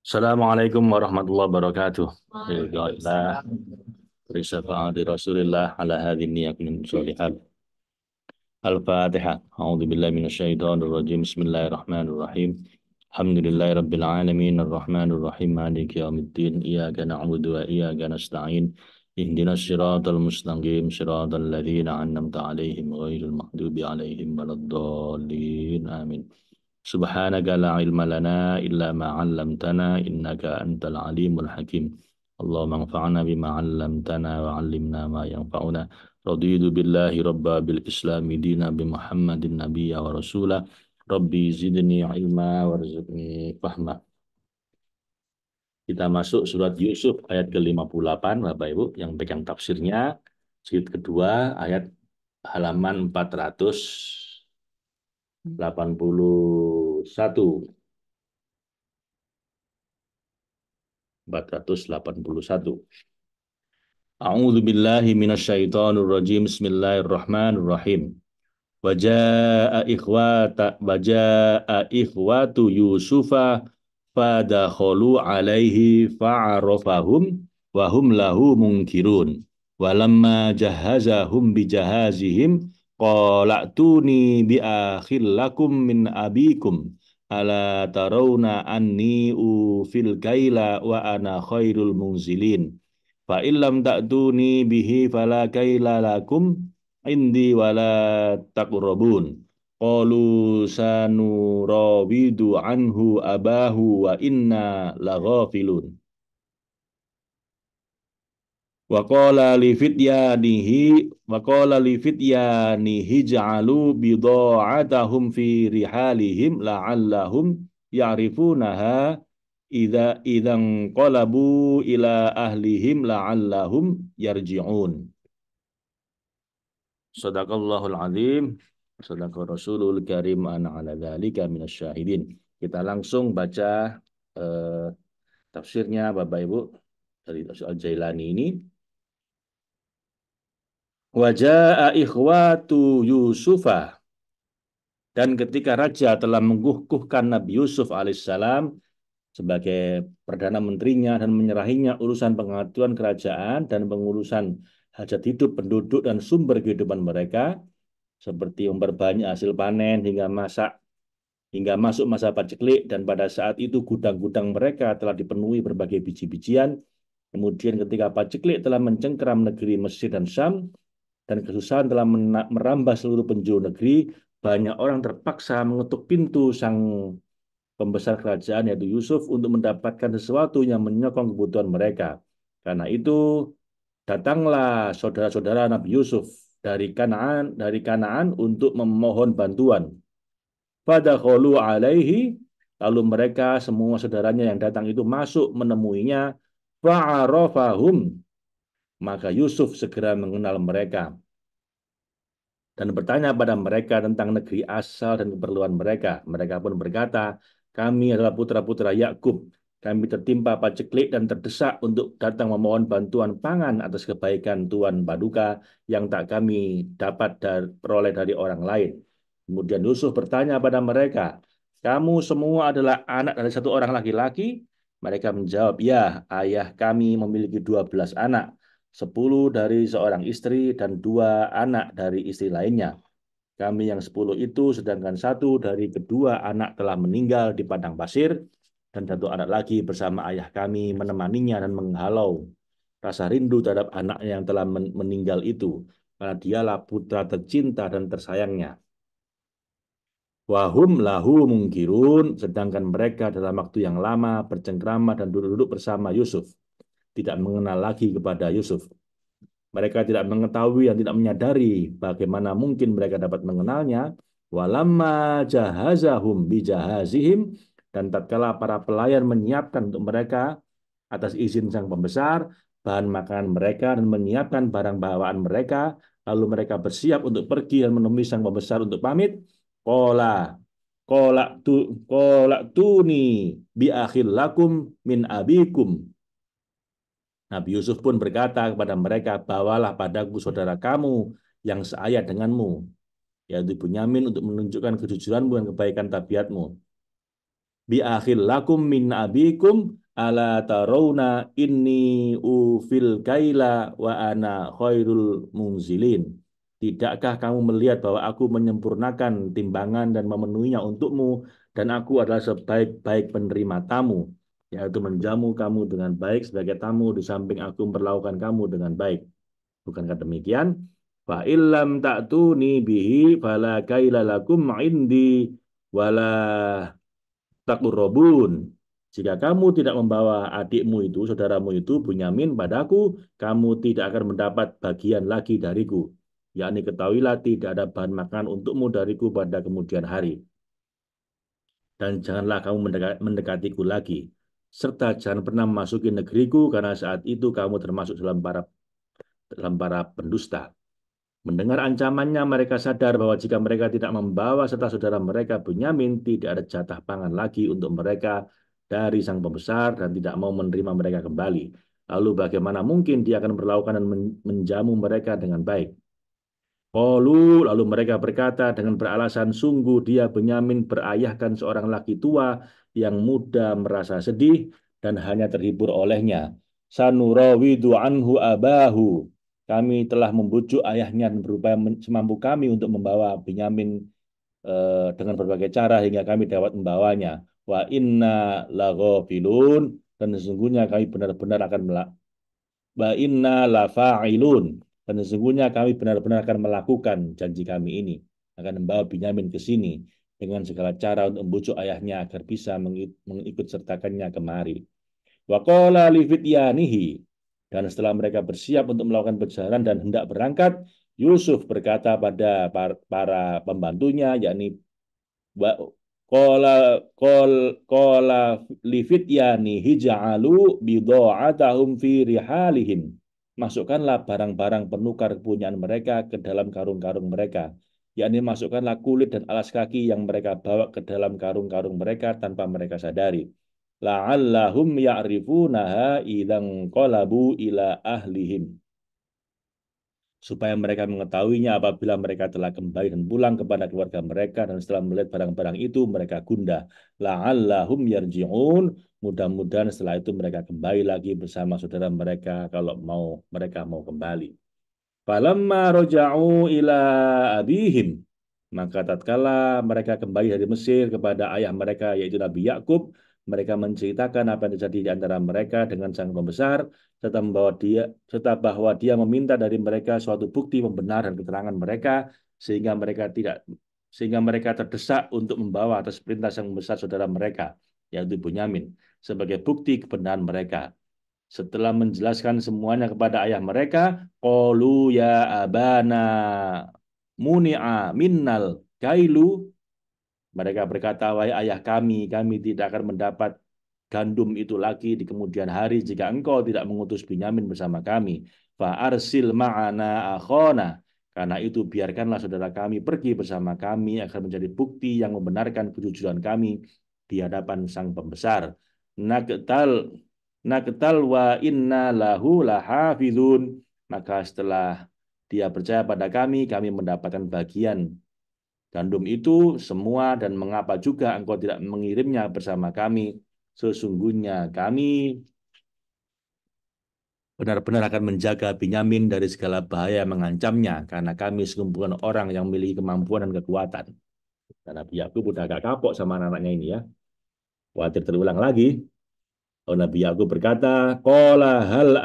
Assalamualaikum warahmatullahi wabarakatuh. Alhamdulillah. Risafa'ati Rasulillah ala hadini yakin sholihat. Al-Fatihah. A'udzu billahi minasyaitonir rajim. Bismillahirrahmanirrahim. Alhamdulillahi rabbil alamin arrahmanir rahim maliki yaumiddin. Iyyaka na'budu wa iyyaka nasta'in. Ihdinas siratal mustaqim siratal ladzina an'amta 'alaihim ghairil maghdubi 'alaihim waladdallin. Amin. Subhanaka la ilma lana illa ma 'allamtana innaka antal alimul hakim. Allahumma anfa'na bima 'allamtana wa 'allimna ma yanfa'una. Raditu billahi rabba bil islami dina bi Muhammadin nabiyya wa rasula. Rabbi zidni ilma warzuqni fahma. Kita masuk surat Yusuf ayat ke-58 Bapak Ibu yang pegang tafsirnya. Jilid kedua ayat halaman 481. 481. A'udzu billahi minasyaitonir rajim. Bismillahirrahmanirrahim. Wajaa ikhwatu Yusufa fadakhulu alaihi fa'arafahum wa hum lahu munkirun. Walamma jahazahum bijahazihim qala'tuni bi akhil lakum min abikum ala tarawna anni ufil kaila wa ana khairul munzilin. Fa illam ta'tuni bihi fala kaila lakum indi wala taqrabun. Qalu sanurawidu anhu abahu wa inna laghafilun. Wa qala li fityanihi ja'alu bidha'atahum fi rihalihim la'allahum ya'rifunaha idzan qalabu ila ahlihim la'allahum yarji'un. Sadaqallahul azim. Sadaqar Rasulul Karim ana ala dzalika minasyahidin. Kita langsung baca eh, tafsirnya Bapak Ibu dari tafsir Al-Jailani ini. Wajaa ikhwatu Yusufa, dan ketika raja telah mengukuhkan Nabi Yusuf alaihissalam sebagai perdana menterinya dan menyerahinya urusan pengaturan kerajaan dan pengurusan hajat hidup penduduk dan sumber kehidupan mereka, seperti memperbanyak hasil panen hingga masuk masa paceklik, dan pada saat itu gudang-gudang mereka telah dipenuhi berbagai biji-bijian. Kemudian ketika paceklik telah mencengkeram negeri Mesir dan Syam, dan kesusahan telah merambah seluruh penjuru negeri, banyak orang terpaksa mengetuk pintu sang pembesar kerajaan yaitu Yusuf untuk mendapatkan sesuatu yang menyokong kebutuhan mereka. Karena itu datanglah saudara-saudara Nabi Yusuf dari Kanaan untuk memohon bantuan. Fadakhulu alaihi, lalu mereka semua saudaranya yang datang itu masuk menemuinya. Fa'arafahum, maka Yusuf segera mengenal mereka dan bertanya pada mereka tentang negeri asal dan keperluan mereka. Mereka pun berkata, kami adalah putra-putra Yakub. Kami tertimpa paceklik dan terdesak untuk datang memohon bantuan pangan atas kebaikan Tuan Paduka yang tak kami dapat peroleh dari orang lain. Kemudian Yusuf bertanya pada mereka, kamu semua adalah anak dari satu orang laki-laki? Mereka menjawab, ya, ayah kami memiliki 12 anak. 10 dari seorang istri dan 2 anak dari istri lainnya. Kami yang 10 itu, sedangkan 1 dari kedua anak telah meninggal di padang pasir, dan 1 anak lagi bersama ayah kami menemaninya dan menghalau rasa rindu terhadap anaknya yang telah meninggal itu, karena dialah putra tercinta dan tersayangnya. Wahum lahu mungkirun, sedangkan mereka dalam waktu yang lama bercengkrama dan duduk-duduk bersama Yusuf, tidak mengenal lagi kepada Yusuf. Mereka tidak mengetahui dan tidak menyadari bagaimana mungkin mereka dapat mengenalnya. Walamma jahazahum bijahazihim, dan tatkala para pelayan menyiapkan untuk mereka atas izin sang pembesar bahan makanan mereka dan menyiapkan barang bawaan mereka, lalu mereka bersiap untuk pergi dan menemui sang pembesar untuk pamit. Qala qala tuni bi akhil lakum min abikum. Nabi Yusuf pun berkata kepada mereka, bawalah padaku saudara kamu yang seayat denganmu, yaitu Bunyamin, untuk menunjukkan kejujuranmu dan kebaikan tabiatmu. bi akhil lakum min abikum ala tarawna inni ufil kaila wa ana khairul munzilin. Tidakkah kamu melihat bahwa aku menyempurnakan timbangan dan memenuhinya untukmu dan aku adalah sebaik-baik penerima tamu, yaitu menjamu kamu dengan baik sebagai tamu di samping aku memperlakukan kamu dengan baik. Bukankah demikian? Fa illam ta'tuni bihi fala kaila lakum indi wala taqurrabun. Jika kamu tidak membawa adikmu itu, saudaramu itu, Bunyamin padaku, kamu tidak akan mendapat bagian lagi dariku. Yakni ketahuilah tidak ada bahan makan untukmu dariku pada kemudian hari. Dan janganlah kamu mendekatiku lagi. Serta jangan pernah memasuki negeriku, karena saat itu kamu termasuk dalam para pendusta. Mendengar ancamannya, mereka sadar bahwa jika mereka tidak membawa serta saudara mereka Bunyamin, tidak ada jatah pangan lagi untuk mereka dari sang pembesar dan tidak mau menerima mereka kembali. Lalu bagaimana mungkin dia akan memperlakukan dan menjamu mereka dengan baik? Lalu mereka berkata dengan beralasan, sungguh dia Benyamin berayahkan seorang laki tua yang muda merasa sedih dan hanya terhibur olehnya. Sanurawidu anhu abahu. Kami telah membujuk ayahnya dan berupaya semampu kami untuk membawa Benyamin dengan berbagai cara hingga kami dapat membawanya. Wa inna laghafilun, dan sesungguhnya kami benar-benar akan Wa inna lafa'ilun, dan sesungguhnya kami benar-benar akan melakukan janji kami ini, akan membawa Binyamin ke sini dengan segala cara untuk membujuk ayahnya agar bisa mengikut sertakannya kemari. Wa qala li fityanihi, dan setelah mereka bersiap untuk melakukan perjalanan dan hendak berangkat, Yusuf berkata pada para pembantunya, yakni wa qala qol qala li fityani hij'alu bidha'atahum fi rihalihim. Masukkanlah barang-barang penukar kepunyaan mereka ke dalam karung-karung mereka. Yakni masukkanlah kulit dan alas kaki yang mereka bawa ke dalam karung-karung mereka tanpa mereka sadari. La'allahum ya'rifunaha idzan qalabu ila ahlihim, supaya mereka mengetahuinya apabila mereka telah kembali dan pulang kepada keluarga mereka, dan setelah melihat barang-barang itu mereka gundah. La'allahum yarji'un, mudah-mudahan setelah itu mereka kembali lagi bersama saudara mereka kalau mereka mau kembali. Falamma roja'u ila abihim, maka tatkala mereka kembali dari Mesir kepada ayah mereka yaitu Nabi Yakub, mereka menceritakan apa yang terjadi di antara mereka dengan sang pembesar, serta bahwa dia meminta dari mereka suatu bukti pembenar dan keterangan mereka, sehingga mereka terdesak untuk membawa atas perintah sang pembesar saudara mereka yaitu Bunyamin sebagai bukti kebenaran mereka. Setelah menjelaskan semuanya kepada ayah mereka, qalu ya abana muni'a minnal kailu. Mereka berkata, wahai ayah kami tidak akan mendapat gandum itu lagi di kemudian hari jika engkau tidak mengutus Binyamin bersama kami. Fa arsil ma'ana akhona. Karena itu biarkanlah saudara kami pergi bersama kami agar menjadi bukti yang membenarkan kejujuran kami di hadapan sang pembesar. Naqtal naqtal wa inna lahu lahafizun. Maka setelah dia percaya pada kami mendapatkan bagian gandum itu semua, dan mengapa juga engkau tidak mengirimnya bersama kami? Sesungguhnya kami benar-benar akan menjaga Binyamin dari segala bahaya yang mengancamnya, karena kami sekumpulan orang yang memiliki kemampuan dan kekuatan. Dan Nabi Yakub udah agak kapok sama anak-anaknya ini ya. Khawatir terulang lagi. Oh, Nabi Yakub berkata, qala hal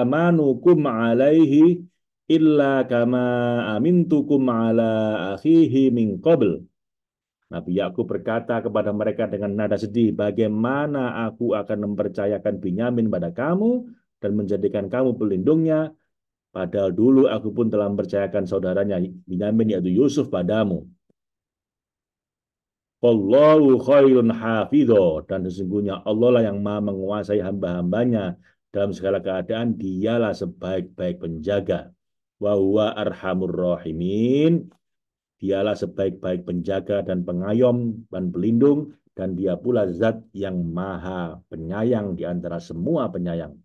amanukum alaihi illa kama amintukum ala akhihi min qabl. Nabi Yakub berkata kepada mereka dengan nada sedih, bagaimana aku akan mempercayakan Binyamin pada kamu dan menjadikan kamu pelindungnya, padahal dulu aku pun telah mempercayakan saudaranya Binyamin yaitu Yusuf padamu. Wallahu khairun hafidho, dan sesungguhnya Allah lah yang maha menguasai hamba-hambanya dalam segala keadaan, dialah sebaik-baik penjaga. Wa huwa arhamur rahimin, dialah sebaik-baik penjaga dan pengayom dan pelindung, dan dia pula zat yang maha penyayang di antara semua penyayang.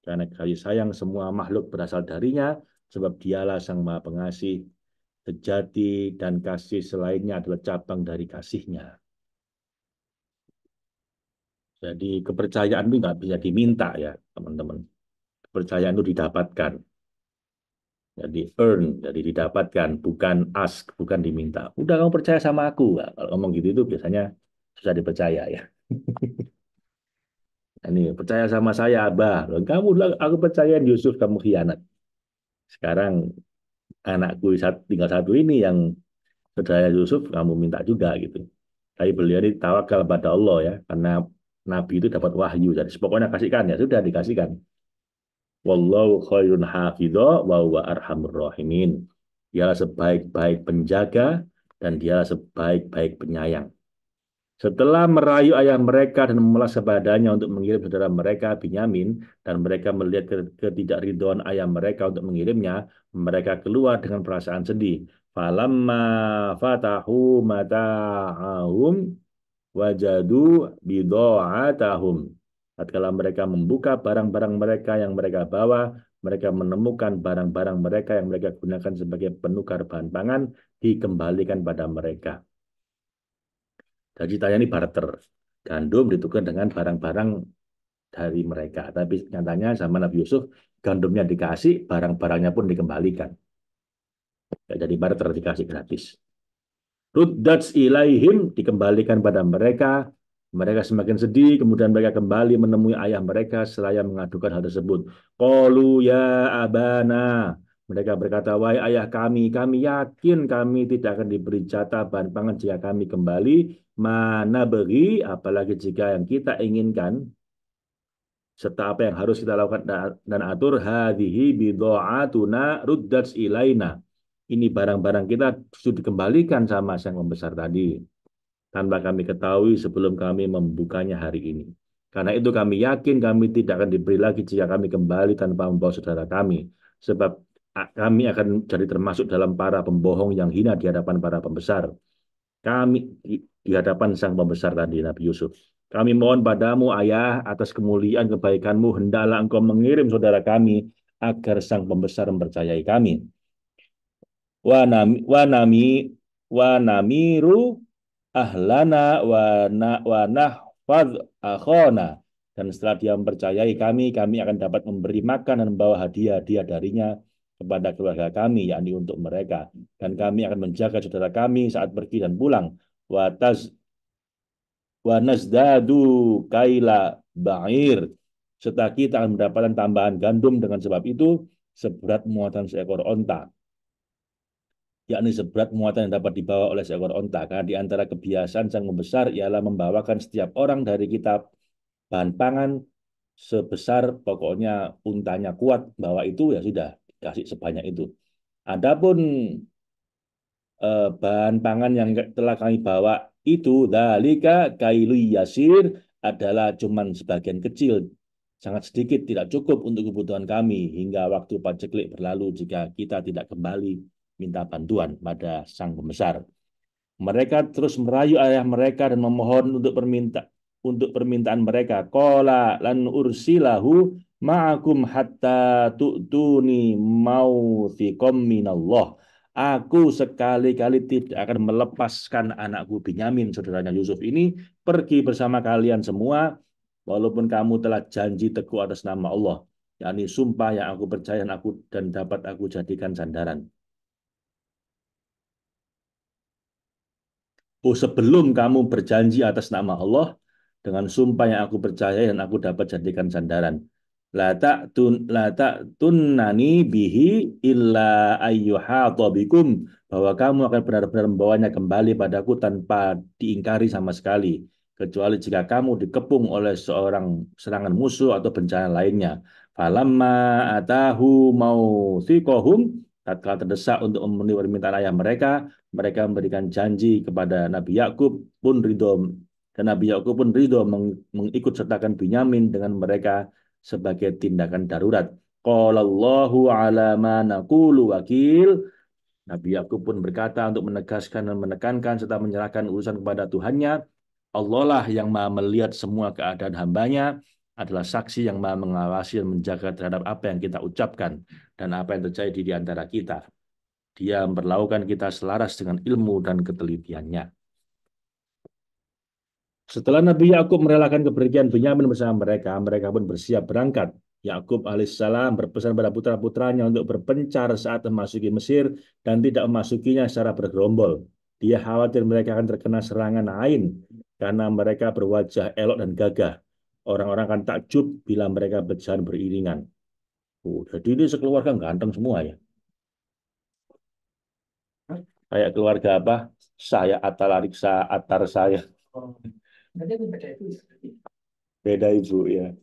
Karena kasih sayang semua makhluk berasal darinya, sebab dialah sang maha pengasih sejati, dan kasih selainnya adalah cabang dari kasihnya. Jadi kepercayaan itu nggak bisa diminta ya, teman-teman. Kepercayaan itu didapatkan. Jadi earn, jadi didapatkan, bukan ask, bukan diminta. Udah kamu percaya sama aku. Nah, kalau ngomong gitu itu biasanya susah dipercaya ya. Ini percaya sama saya, Abah. Loh, kamu bilang aku percaya Yusuf, kamu khianat. Sekarang anakku tinggal satu ini yang saudara Yusuf, kamu minta juga gitu. Tapi beliau ini tawakal pada Allah ya, karena Nabi itu dapat wahyu. Jadi pokoknya kasihkan ya, sudah dikasihkan. Wallahu khairun hafidho wa huwa arhamur rahimin. Dialah sebaik-baik penjaga dan dialah sebaik-baik penyayang. Setelah merayu ayah mereka dan memelas kepadanya untuk mengirim saudara mereka Binyamin, dan mereka melihat ketidakridhoan ayah mereka untuk mengirimnya, mereka keluar dengan perasaan sedih. Falamma fatahu mata'ahum wajadu bidha'atahum. Tatkala mereka membuka barang-barang mereka yang mereka bawa, mereka menemukan barang-barang mereka yang mereka gunakan sebagai penukar bahan pangan dikembalikan pada mereka. Jadi tanya ini barter. Gandum ditukar dengan barang-barang dari mereka. Tapi nyatanya sama Nabi Yusuf, gandumnya dikasih, barang-barangnya pun dikembalikan. Ya, jadi barter dikasih gratis. Ruddats ilaihim, dikembalikan pada mereka. Mereka semakin sedih, kemudian mereka kembali menemui ayah mereka seraya mengadukan hal tersebut. Qalu ya abana. Mereka berkata, wahai ayah kami yakin kami tidak akan diberi jatah bahan pangan jika kami kembali. Mana beri, apalagi jika yang kita inginkan, serta apa yang harus kita lakukan dan atur, hadhihi bidha'atuna ruddats ilaina. Ini barang-barang kita sudah dikembalikan sama sang pembesar tadi tanpa kami ketahui sebelum kami membukanya hari ini. Karena itu kami yakin kami tidak akan diberi lagi jika kami kembali tanpa membawa saudara kami. Sebab kami akan jadi termasuk dalam para pembohong yang hina di hadapan para pembesar. Kami di hadapan sang pembesar tadi, Nabi Yusuf. Kami mohon padamu, ayah, atas kemuliaan kebaikanmu, hendaklah engkau mengirim saudara kami agar sang pembesar mempercayai kami. Wa namiru ahlana wa nahfaz akhona. Dan setelah dia mempercayai kami akan dapat memberi makan dan membawa hadiah-hadiah darinya kepada keluarga kami, yakni untuk mereka. Dan kami akan menjaga saudara kami saat pergi dan pulang. Wa nazdadu kaila ba'ir. Serta kita akan mendapatkan tambahan gandum dengan sebab itu seberat muatan seekor onta, yakni seberat muatan yang dapat dibawa oleh seekor onta. Karena di antara kebiasaan sang membesar ialah membawakan setiap orang dari kita bahan pangan sebesar pokoknya untanya kuat bawa itu ya sudah kasih sebanyak itu. Adapun bahan pangan yang telah kami bawa itu dalika kailu yasir adalah cuman sebagian kecil, sangat sedikit, tidak cukup untuk kebutuhan kami hingga waktu paceklik berlalu jika kita tidak kembali minta bantuan pada sang pembesar. Mereka terus merayu ayah mereka dan memohon untuk permintaan mereka. Qala lan ursilahu ma'akum hatta tu'tuni mauthiqam minallah. Aku sekali-kali tidak akan melepaskan anakku Binyamin, saudaranya Yusuf ini, pergi bersama kalian semua, walaupun kamu telah janji teguh atas nama Allah, yakni sumpah yang aku percaya dan dapat aku jadikan sandaran. Oh, sebelum kamu berjanji atas nama Allah dengan sumpah yang aku percaya dan aku dapat jadikan sandaran. La ta'tunnani bihi illa ayyuhata bikum, bahwa kamu akan benar-benar membawanya kembali padaku tanpa diingkari sama sekali, kecuali jika kamu dikepung oleh seorang serangan musuh atau bencana lainnya. Falamma atahu mautsiqahum, tatkala terdesak untuk memenuhi permintaan ayah mereka, mereka memberikan janji kepada Nabi Yakub pun ridho, dan Nabi Yakub pun ridho mengikut sertakan Binyamin dengan mereka sebagai tindakan darurat. Qalallahu ala ma naqulu wakil. Nabi Yakub pun berkata untuk menegaskan dan menekankan serta menyerahkan urusan kepada Tuhannya. Allah lah yang maha melihat semua keadaan hambanya, adalah saksi yang maha mengawasi dan menjaga terhadap apa yang kita ucapkan dan apa yang terjadi di antara kita. Dia memperlakukan kita selaras dengan ilmu dan ketelitiannya. Setelah Nabi Yakub merelakan kepergian Benyamin bersama mereka, mereka pun bersiap berangkat. Yakub alaihissalam berpesan pada putra-putranya untuk berpencar saat memasuki Mesir dan tidak memasukinya secara bergerombol. Dia khawatir mereka akan terkena serangan Ain karena mereka berwajah elok dan gagah. Orang-orang akan takjub bila mereka berjalan beriringan. Oh, jadi ini sekeluarga ganteng semua ya. Kayak keluarga apa? Saya Atalariksa, Atar saya. Beda ibu ya.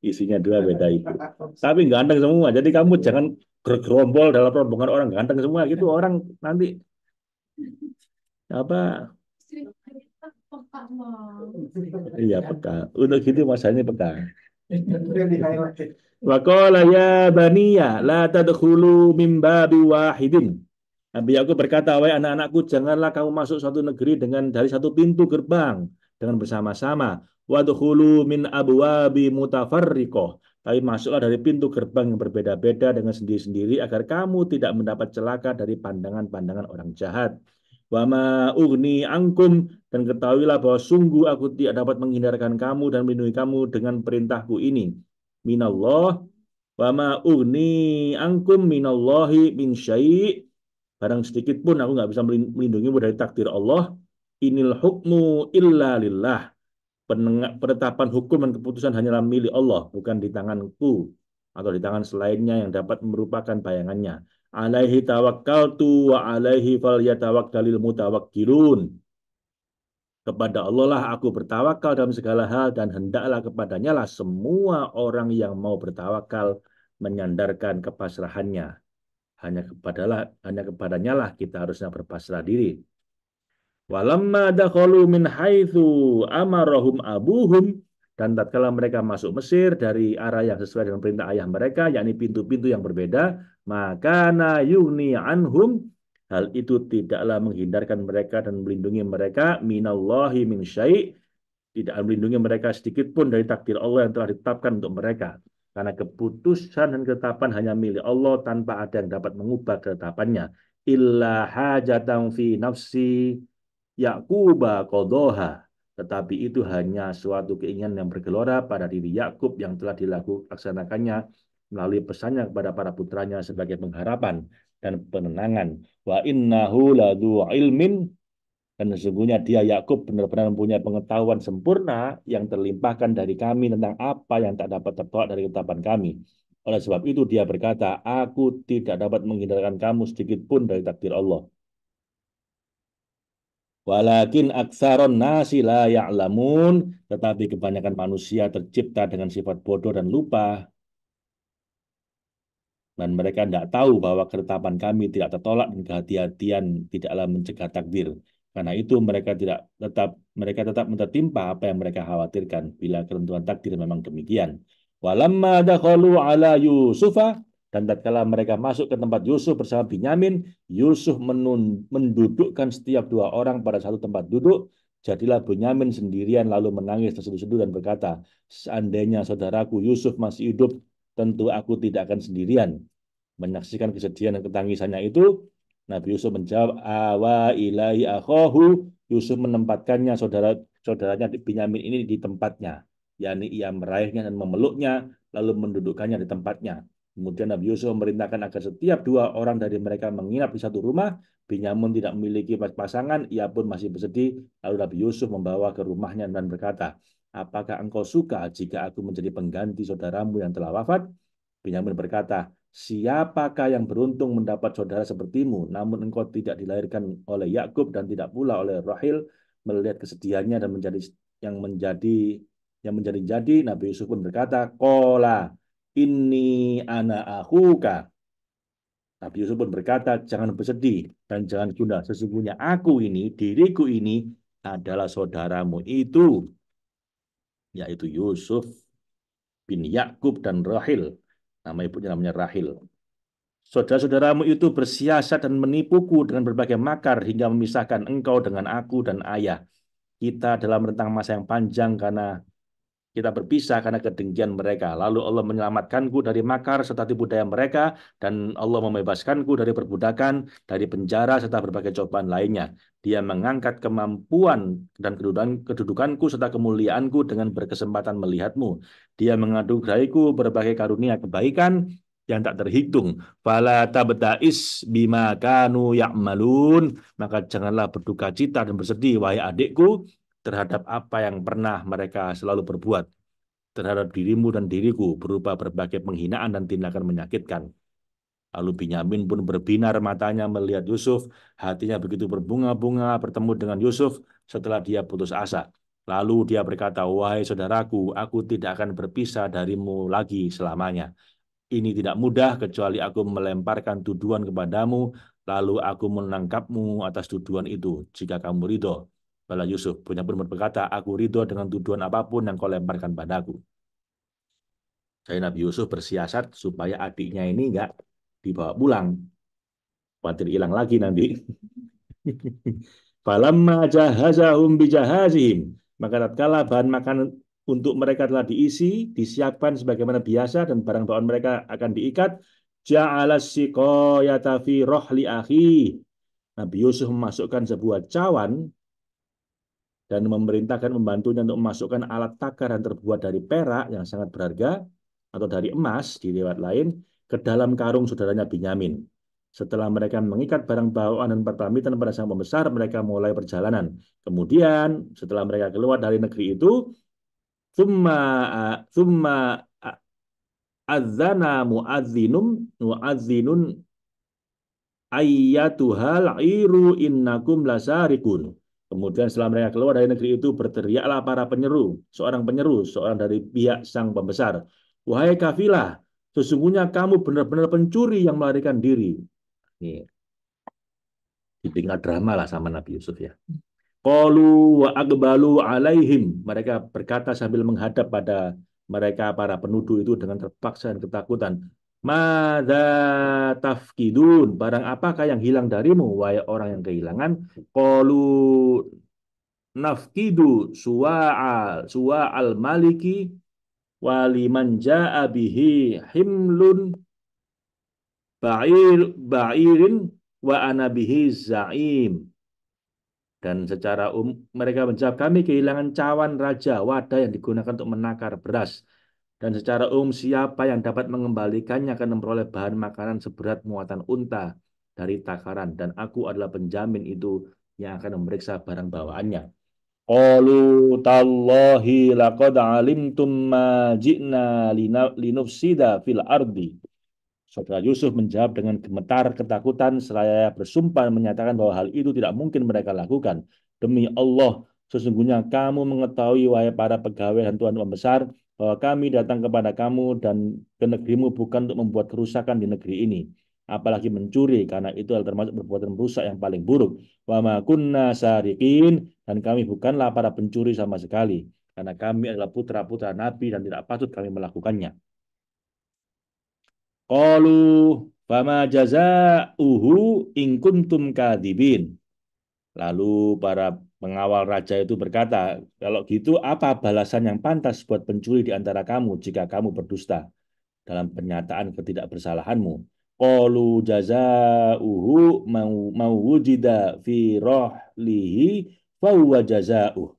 Isinya dua beda ibu. Tapi ganteng semua. Jadi kamu jangan bergerombol dalam rombongan orang ganteng semua gitu. Orang nanti apa? Iya peka. Untuk gitu masanya peka. Wa qala ya baniya la tadkhulu min babi wahidin. Nabi Yakub berkata, wahai anak-anakku, janganlah kamu masuk suatu negeri dengan dari satu pintu gerbang dengan bersama-sama. Wadkhulu min abwabi mutafarriqah. Tapi masuklah dari pintu gerbang yang berbeda-beda dengan sendiri-sendiri agar kamu tidak mendapat celaka dari pandangan-pandangan orang jahat. Wa ma ugni angkum, dan ketahuilah bahwa sungguh aku tidak dapat menghindarkan kamu dan melindungi kamu dengan perintahku ini. Minallah wa ma ugni angkum minallahi min syai'. Barang sedikit pun aku nggak bisa melindungimu dari takdir Allah. Inil hukmu illa lillah. Penetapan hukum dan keputusan hanyalah milik Allah, bukan di tanganku atau di tangan selainnya yang dapat merupakan bayangannya. Alaihi tawakkaltu wa alaihi falyatawakkalil mutawakkilun. Kepada Allah lah aku bertawakal dalam segala hal dan hendaklah kepadanya lah semua orang yang mau bertawakal menyandarkan kepasrahannya. Hanya kepadanya lah kita harusnya berpasrah diri. Walamma dakhalu min haitsu amarahum abuhum, dan tatkala mereka masuk Mesir dari arah yang sesuai dengan perintah ayah mereka, yakni pintu-pintu yang berbeda, maka na yugni anhum, hal itu tidaklah menghindarkan mereka dan melindungi mereka minallahi min syai', tidak melindungi mereka sedikit pun dari takdir Allah yang telah ditetapkan untuk mereka. Karena keputusan dan ketetapan hanya milik Allah tanpa ada yang dapat mengubah ketetapannya. Illa hajatan fi nafsi Yakuba kodoha. Tetapi itu hanya suatu keinginan yang bergelora pada diri Yakub yang telah dilaksanakannya melalui pesannya kepada para putranya sebagai pengharapan dan penenangan. Wa innahu ladu ilmin, dan sesungguhnya dia Yakub benar-benar mempunyai pengetahuan sempurna yang terlimpahkan dari kami tentang apa yang tak dapat tertolak dari ketetapan kami. Oleh sebab itu dia berkata, aku tidak dapat menghindarkan kamu sedikit pun dari takdir Allah. Walakin aksaron nasi la ya'lamun, tetapi kebanyakan manusia tercipta dengan sifat bodoh dan lupa, dan mereka tidak tahu bahwa ketetapan kami tidak tertolak dan kehati-hatian tidaklah mencegah takdir. Karena itu mereka tetap tertimpa apa yang mereka khawatirkan bila ketentuan takdir memang demikian. Walamma dakhalu ala Yusufa, dan tatkala mereka masuk ke tempat Yusuf bersama Binyamin, Yusuf mendudukkan setiap dua orang pada satu tempat duduk. Jadilah Binyamin sendirian lalu menangis terseduh-seduh dan berkata, seandainya saudaraku Yusuf masih hidup, tentu aku tidak akan sendirian. Menyaksikan kesedihan dan ketangisannya itu, Nabi Yusuf menjawab, awa ilai akhohu. Yusuf menempatkannya saudaranya Binyamin ini di tempatnya, yakni ia meraihnya dan memeluknya, lalu mendudukkannya di tempatnya. Kemudian Nabi Yusuf memerintahkan agar setiap dua orang dari mereka menginap di satu rumah. Binyamin tidak memiliki pasangan, ia pun masih bersedih. Lalu Nabi Yusuf membawa ke rumahnya dan berkata, apakah engkau suka jika aku menjadi pengganti saudaramu yang telah wafat? Binyamin berkata, siapakah yang beruntung mendapat saudara sepertimu, namun engkau tidak dilahirkan oleh Yakub dan tidak pula oleh Rahil. Melihat kesedihannya dan menjadi Nabi Yusuf pun berkata, Kola ini anak akuka. Nabi Yusuf pun berkata, jangan bersedih dan jangan gundah. Sesungguhnya diriku ini adalah saudaramu itu, yaitu Yusuf bin Yakub dan Rahil. Nama ibunya namanya Rahil. Saudara-saudaramu itu bersiasat dan menipuku dengan berbagai makar hingga memisahkan engkau dengan aku dan ayah. Kita dalam rentang masa yang panjang karena kita berpisah karena kedengkian mereka. Lalu Allah menyelamatkanku dari makar serta tipu daya mereka, dan Allah membebaskanku dari perbudakan, dari penjara serta berbagai cobaan lainnya. Dia mengangkat kemampuan dan kedudukanku serta kemuliaanku dengan berkesempatan melihatmu. Dia menganugerahiku berbagai karunia kebaikan yang tak terhitung. Fala tabta'is bima kanu ya'malun. Maka janganlah berduka cita dan bersedih, wahai adikku, terhadap apa yang pernah mereka selalu berbuat terhadap dirimu dan diriku berupa berbagai penghinaan dan tindakan menyakitkan. Lalu Binyamin pun berbinar matanya melihat Yusuf, hatinya begitu berbunga-bunga bertemu dengan Yusuf setelah dia putus asa. Lalu dia berkata, wahai saudaraku, aku tidak akan berpisah darimu lagi selamanya. Ini tidak mudah kecuali aku melemparkan tuduhan kepadamu, lalu aku menangkapmu atas tuduhan itu, jika kamu ridho. Bala Yusuf punya pun berkata, aku ridho dengan tuduhan apapun yang kau lemparkan padaku. Saya Nabi Yusuf bersiasat supaya adiknya ini enggak dibawa pulang. Khawatir hilang lagi nanti. Falamma jahazahum bijahazihim. Maka tatkala bahan makanan untuk mereka telah diisi, disiapkan sebagaimana biasa dan barang bawaan mereka akan diikat, ja'ala siqayata fi rohli akhi. Nabi Yusuf memasukkan sebuah cawan dan memerintahkan membantunya untuk memasukkan alat takar yang terbuat dari perak yang sangat berharga atau dari emas di riwayat lain ke dalam karung saudaranya Binyamin. Setelah mereka mengikat barang bawaan dan berpamitan pada sang pembesar, mereka mulai perjalanan. Kemudian setelah mereka keluar dari negeri itu, summa summa adzana muadzinun ayyatuhal iru innakum lasarikun. Kemudian setelah mereka keluar dari negeri itu, berteriaklah para penyeru, seorang dari pihak sang pembesar. Wahai kafilah, sesungguhnya kamu benar-benar pencuri yang melarikan diri. Ini ditingkat drama lah sama Nabi Yusuf ya. Qalu wa aqbalu alaihim. Mereka berkata sambil menghadap pada mereka para penuduh itu dengan terpaksa dan ketakutan. Mada tafkidun. Barang apakah yang hilang darimu, wahai orang yang kehilangan? Qalu nafkidu suwa'al maliki waliman ja'a bihi himlun ba'irin wa ana bihi za'im. Dan secara mereka menjawab, kami kehilangan cawan raja, wadah yang digunakan untuk menakar beras. Dan secara siapa yang dapat mengembalikannya akan memperoleh bahan makanan seberat muatan unta dari takaran. Dan aku adalah penjamin itu yang akan memeriksa barang bawaannya. Qalu tallahi laqad alimtum ma ji'na linufsida fil ardi. Saudara Yusuf menjawab dengan gemetar ketakutan seraya bersumpah menyatakan bahwa hal itu tidak mungkin mereka lakukan. Demi Allah, sesungguhnya kamu mengetahui, wahai para pegawai dan tuan pembesar, bahwa kami datang kepada kamu dan ke negerimu bukan untuk membuat kerusakan di negeri ini, apalagi mencuri, karena itu adalah termasuk perbuatan merusak yang paling buruk. Wa ma kunna sariqin, dan kami bukanlah para pencuri sama sekali, karena kami adalah putra-putra Nabi dan tidak patut kami melakukannya. Qalu fama jazauhu in kuntum kadibin. Lalu para pengawal raja itu berkata, kalau gitu apa balasan yang pantas buat pencuri di antara kamu jika kamu berdusta dalam pernyataan ketidakbersalahanmu? Qalu jazauhu mau wujida fi rohlihi fahuwa jazauh.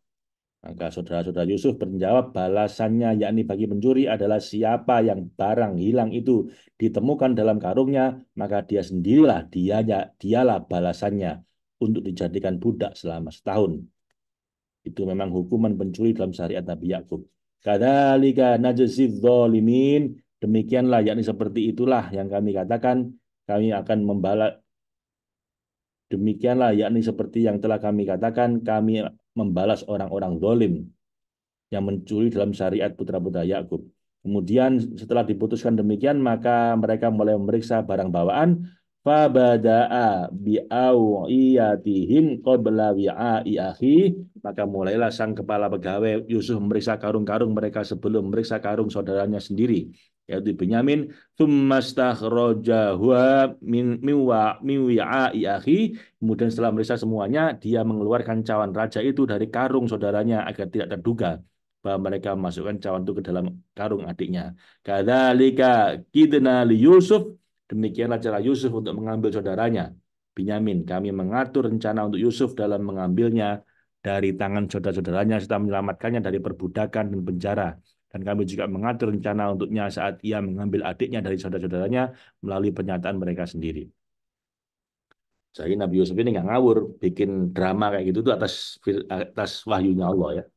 Maka saudara-saudara Yusuf menjawab, balasannya yakni bagi pencuri adalah siapa yang barang hilang itu ditemukan dalam karungnya, maka dia sendirilah, dialah balasannya untuk dijadikan budak selama setahun. Itu memang hukuman pencuri dalam syariat Nabi Yakub. Kadzalika najzidz dzalimin. Demikianlah, yakni seperti itulah yang kami katakan, kami akan membalas. Demikianlah, yakni seperti yang telah kami katakan, kami membalas orang-orang zalim yang mencuri dalam syariat putra-putra Yakub. Kemudian setelah diputuskan demikian, maka mereka mulai memeriksa barang bawaan. Fabada'a bi'awiyatihim qabla wi'a'i akhi. Maka mulailah sang kepala pegawai Yusuf memeriksa karung-karung mereka sebelum memeriksa karung saudaranya sendiri, yaitu Benyamin. Tsummastakhrajahu min wi'a'i akhi. Kemudian setelah memeriksa semuanya, dia mengeluarkan cawan raja itu dari karung saudaranya agar tidak terduga bahwa mereka memasukkan cawan itu ke dalam karung adiknya. Kadzalika kidna li Yusuf, demikianlah cara Yusuf untuk mengambil saudaranya Binyamin. Kami mengatur rencana untuk Yusuf dalam mengambilnya dari tangan saudara-saudaranya serta menyelamatkannya dari perbudakan dan penjara. Dan kami juga mengatur rencana untuknya saat ia mengambil adiknya dari saudara-saudaranya melalui pernyataan mereka sendiri. Jadi Nabi Yusuf ini nggak ngawur, bikin drama kayak gitu tuh atas wahyunya Allah ya,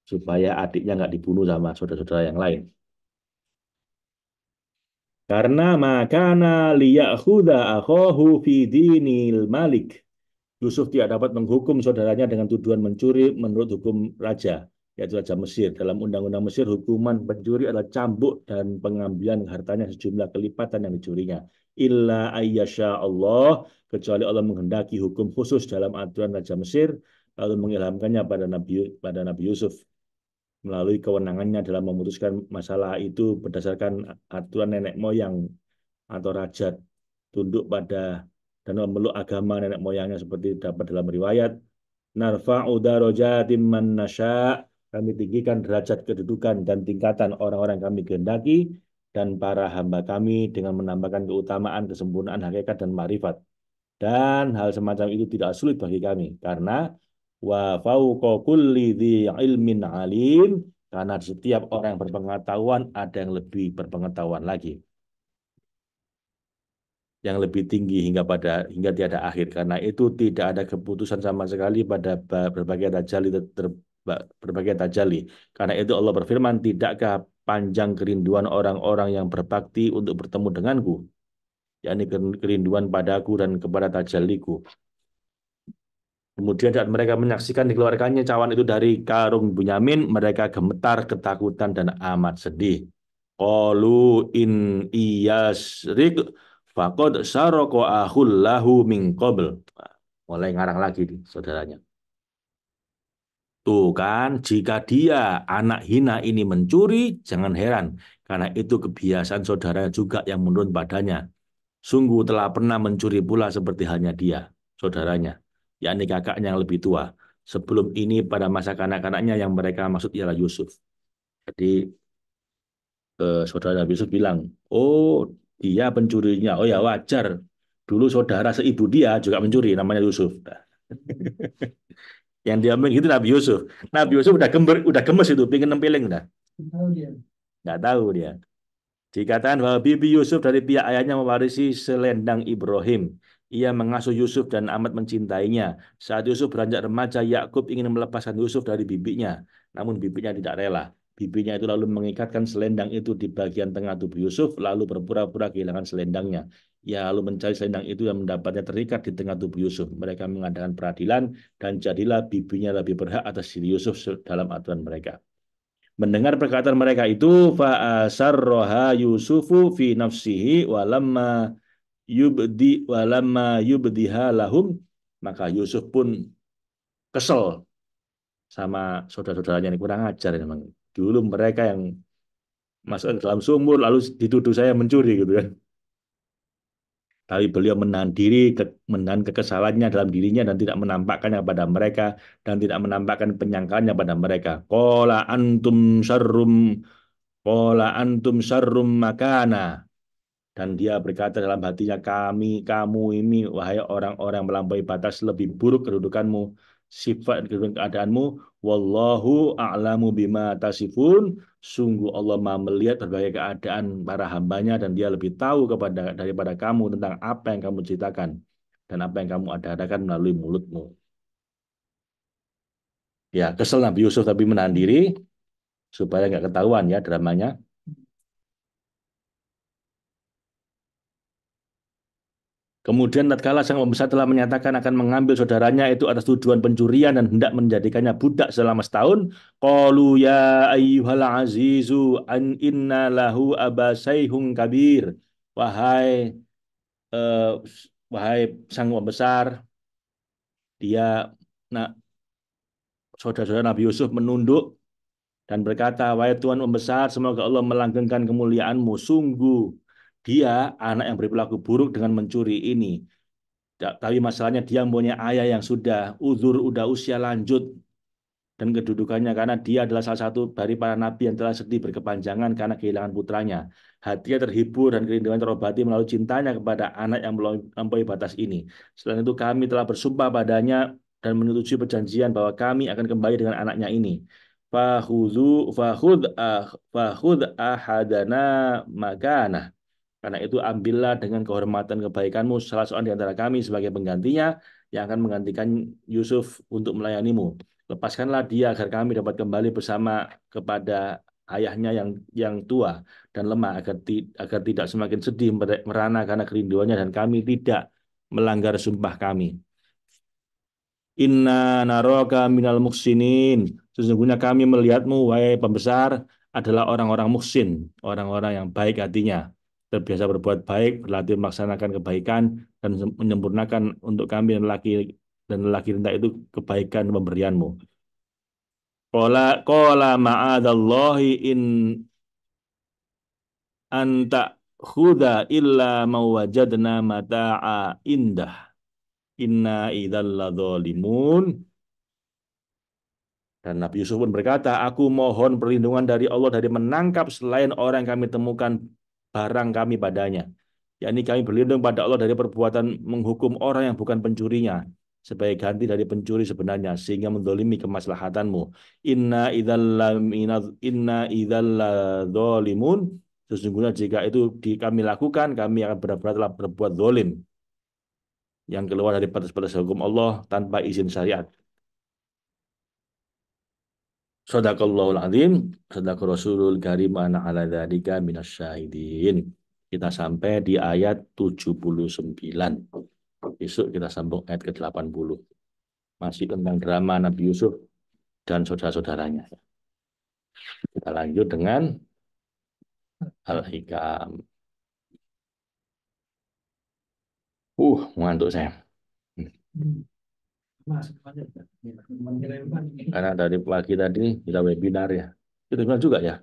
supaya adiknya nggak dibunuh sama saudara-saudara yang lain. Karena makana liya'khudha akhahu fi dinil malik. Yusuf tidak dapat menghukum saudaranya dengan tuduhan mencuri menurut hukum raja, yaitu Raja Mesir. Dalam Undang-Undang Mesir, hukuman pencuri adalah cambuk dan pengambilan hartanya sejumlah kelipatan yang dicurinya. Illa ayyasha Allah, kecuali Allah menghendaki hukum khusus dalam aturan Raja Mesir, lalu mengilhamkannya pada Nabi Yusuf melalui kewenangannya dalam memutuskan masalah itu berdasarkan aturan nenek moyang atau raja tunduk pada dan memeluk agama nenek moyangnya seperti dapat dalam riwayat narfa'u darajatim man nasya, kami tinggikan derajat kedudukan dan tingkatan orang-orang yang kami kehendaki dan para hamba kami dengan menambahkan keutamaan, kesempurnaan hakikat dan marifat. Dan hal semacam itu tidak sulit bagi kami karena wa fauqa kulli dzi ilmin alim, karena setiap orang yang berpengetahuan ada yang lebih berpengetahuan lagi, yang lebih tinggi hingga tiada akhir. Karena itu tidak ada keputusan sama sekali pada berbagai tajali. Karena itu Allah berfirman, tidakkah panjang kerinduan orang-orang yang berbakti untuk bertemu denganku, yakni kerinduan padaku dan kepada tajalliku. Kemudian saat mereka menyaksikan dikeluarkannya cawan itu dari karung Bunyamin, mereka gemetar, ketakutan, dan amat sedih. Qalu in iyasrik faqad saroko ahul lahu min qabl. Mulai ngarang lagi nih, saudaranya. Tuh kan, jika dia anak hina ini mencuri, jangan heran. Karena itu kebiasaan saudaranya juga yang menurun padanya. Sungguh telah pernah mencuri pula seperti halnya dia, saudaranya, yakni kakaknya yang lebih tua. Sebelum ini pada masa kanak-kanaknya yang mereka maksud ialah Yusuf. Jadi saudara Nabi Yusuf bilang, oh dia pencurinya, oh ya wajar. Dulu saudara seibu dia juga mencuri, namanya Yusuf. Nah, yang dia bilang itu Nabi Yusuf. Nabi Yusuf udah gemes itu, pengen nempeling dah. Nggak tahu dia. Dikatakan bahwa Bibi Yusuf dari pihak ayahnya mewarisi selendang Ibrahim. Ia mengasuh Yusuf dan amat mencintainya. Saat Yusuf beranjak remaja, Yakub ingin melepaskan Yusuf dari bibinya. Namun bibinya tidak rela. Bibinya itu lalu mengikatkan selendang itu di bagian tengah tubuh Yusuf, lalu berpura-pura kehilangan selendangnya. Ia lalu mencari selendang itu yang mendapatnya terikat di tengah tubuh Yusuf. Mereka mengadakan peradilan dan jadilah bibinya lebih berhak atas diri Yusuf dalam aturan mereka. Mendengar perkataan mereka itu, fa'asarroha Yusufu fi nafsihi walamma yubdiha lahum, maka Yusuf pun kesel sama saudara-saudaranya ini, kurang ajar memang. Dulu mereka yang masuk ke dalam sumur lalu dituduh saya mencuri gitu kan. Tapi beliau menahan diri, menahan kekesalannya dalam dirinya dan tidak menampakkannya pada mereka dan tidak menampakkan penyangkalnya pada mereka. Qala antum syarrum makana. Dan dia berkata dalam hatinya, kamu ini, wahai orang-orang melampaui batas, lebih buruk kedudukanmu, sifat kedudukan keadaanmu. Wallahu a'lamu bima tasifun. Sungguh Allah Maha melihat berbagai keadaan para hambanya dan dia lebih tahu daripada kamu tentang apa yang kamu ceritakan dan apa yang kamu ada-adakan melalui mulutmu. Ya, kesel Nabi Yusuf tapi menahan diri supaya nggak ketahuan ya dramanya. Kemudian tatkala sang pembesar telah menyatakan akan mengambil saudaranya itu atas tujuan pencurian dan hendak menjadikannya budak selama setahun, qalu ya ayyuhal azizu an inna lahu abasaihun kabir. Wahai eh, wahai sang pembesar, dia nah, saudara-saudara Nabi Yusuf menunduk dan berkata, wahai Tuhan pembesar, semoga Allah melanggengkan kemuliaanmu. Sungguh dia anak yang berperilaku buruk dengan mencuri ini. Tapi masalahnya dia punya ayah yang sudah uzur, udah usia lanjut dan kedudukannya karena dia adalah salah satu dari para nabi yang telah sedih berkepanjangan karena kehilangan putranya. Hatinya terhibur dan kerinduan terobati melalui cintanya kepada anak yang melampaui batas ini. Selain itu kami telah bersumpah padanya dan menyetujui perjanjian bahwa kami akan kembali dengan anaknya ini. Fakhudhu fakhudh ah, fakhudh ahadana makana. Karena itu ambillah dengan kehormatan kebaikanmu salah seorang di antara kami sebagai penggantinya yang akan menggantikan Yusuf untuk melayanimu. Lepaskanlah dia agar kami dapat kembali bersama kepada ayahnya yang tua dan lemah agar tidak semakin sedih merana karena kerinduannya dan kami tidak melanggar sumpah kami. Inna naroka minal muksinin. Sesungguhnya kami melihatmu, wahai pembesar, adalah orang-orang muksin, orang-orang yang baik hatinya, terbiasa berbuat baik, berlatih melaksanakan kebaikan, dan menyempurnakan untuk kami dan lelaki rendah itu kebaikan pemberianmu. Qala ma'adallahi in anta khuda illa mawajadna mata'a indah. Inna idzal ladzalimun. Dan Nabi Yusuf pun berkata, aku mohon perlindungan dari Allah dari menangkap selain orang yang kami temukan barang kami padanya. Yakni kami berlindung pada Allah dari perbuatan menghukum orang yang bukan pencurinya sebagai ganti dari pencuri sebenarnya sehingga mendolimi kemaslahatanmu. Inna idzal dzalimun. Sesungguhnya jika itu kami lakukan, kami akan benar-benar telah berbuat zalim yang keluar dari batas-batas hukum Allah tanpa izin syariat. Sadaqallahul azim, sadaqar rasulul karim ana ala dzalika minasyahidin. Kita sampai di ayat 79. Besok kita sambung ayat ke-80. Masih tentang drama Nabi Yusuf dan saudara-saudaranya. Kita lanjut dengan Al-Hikam. Ngantuk saya. Karena dari pagi tadi kita webinar ya. Itu juga ya.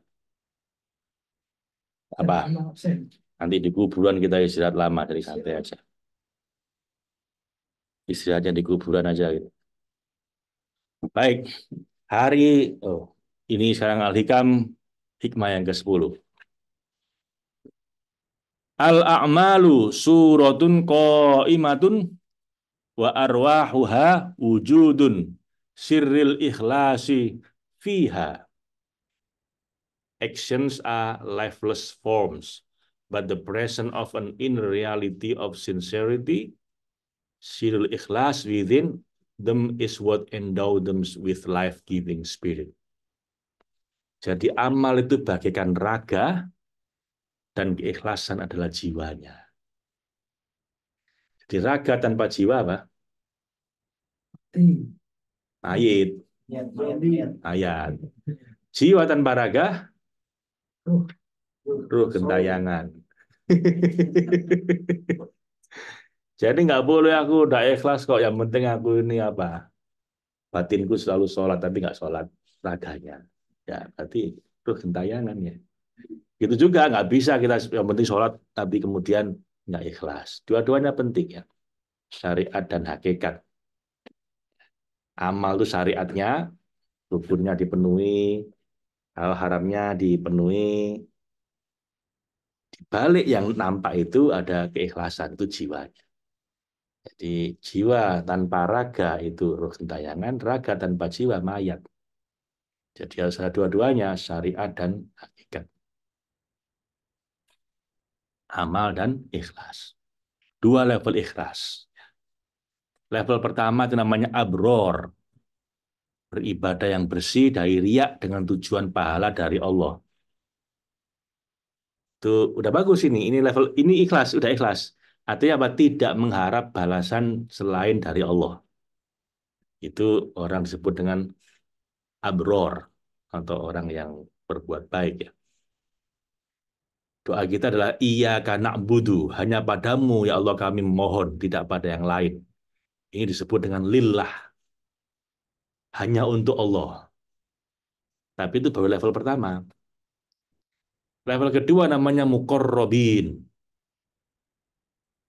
Apa? Nanti di kuburan kita istirahat lama, dari santai aja. Istirahatnya di kuburan aja gitu. Baik, ini sekarang Al-Hikam hikmah yang ke-10. Al-a'malu suratun qaimatun wa arwahuha wujudun sirril ikhlasi fiha. Actions are lifeless forms, but the presence of an inner reality of sincerity, sirril ikhlas within them is what endow them with life-giving spirit. Jadi amal itu bagaikan raga dan keikhlasan adalah jiwanya. Jadi raga tanpa jiwa apa? Ayat. Ayat. Jiwa tanpa raga, ruh gentayangan. Jadi nggak boleh aku udah ikhlas kok. Yang penting aku ini apa? Batinku selalu sholat tapi nggak sholat raganya. Ya berarti ruh gentayangan ya. Itu juga nggak bisa kita yang penting sholat tapi kemudian nggak ikhlas. Dua-duanya penting ya. Syariat dan hakikat. Amal itu syariatnya, rukunnya dipenuhi, hal haramnya dipenuhi. Di balik yang nampak itu ada keikhlasan, itu jiwanya. Jadi jiwa tanpa raga itu ruh gentayangan, raga tanpa jiwa mayat. Jadi harus ada dua-duanya, syariat dan hakikat. Amal dan ikhlas. Dua level ikhlas. Level pertama itu namanya abror. Beribadah yang bersih dari riak dengan tujuan pahala dari Allah. Itu udah bagus ini. Ini level ini ikhlas, udah ikhlas. Artinya apa? Tidak mengharap balasan selain dari Allah. Itu orang disebut dengan abror atau orang yang berbuat baik ya. Doa kita adalah iyyaka na'budu, hanya padamu ya Allah kami memohon, tidak pada yang lain. Ini disebut dengan lillah, hanya untuk Allah. Tapi itu baru level pertama. Level kedua namanya muqarrabin.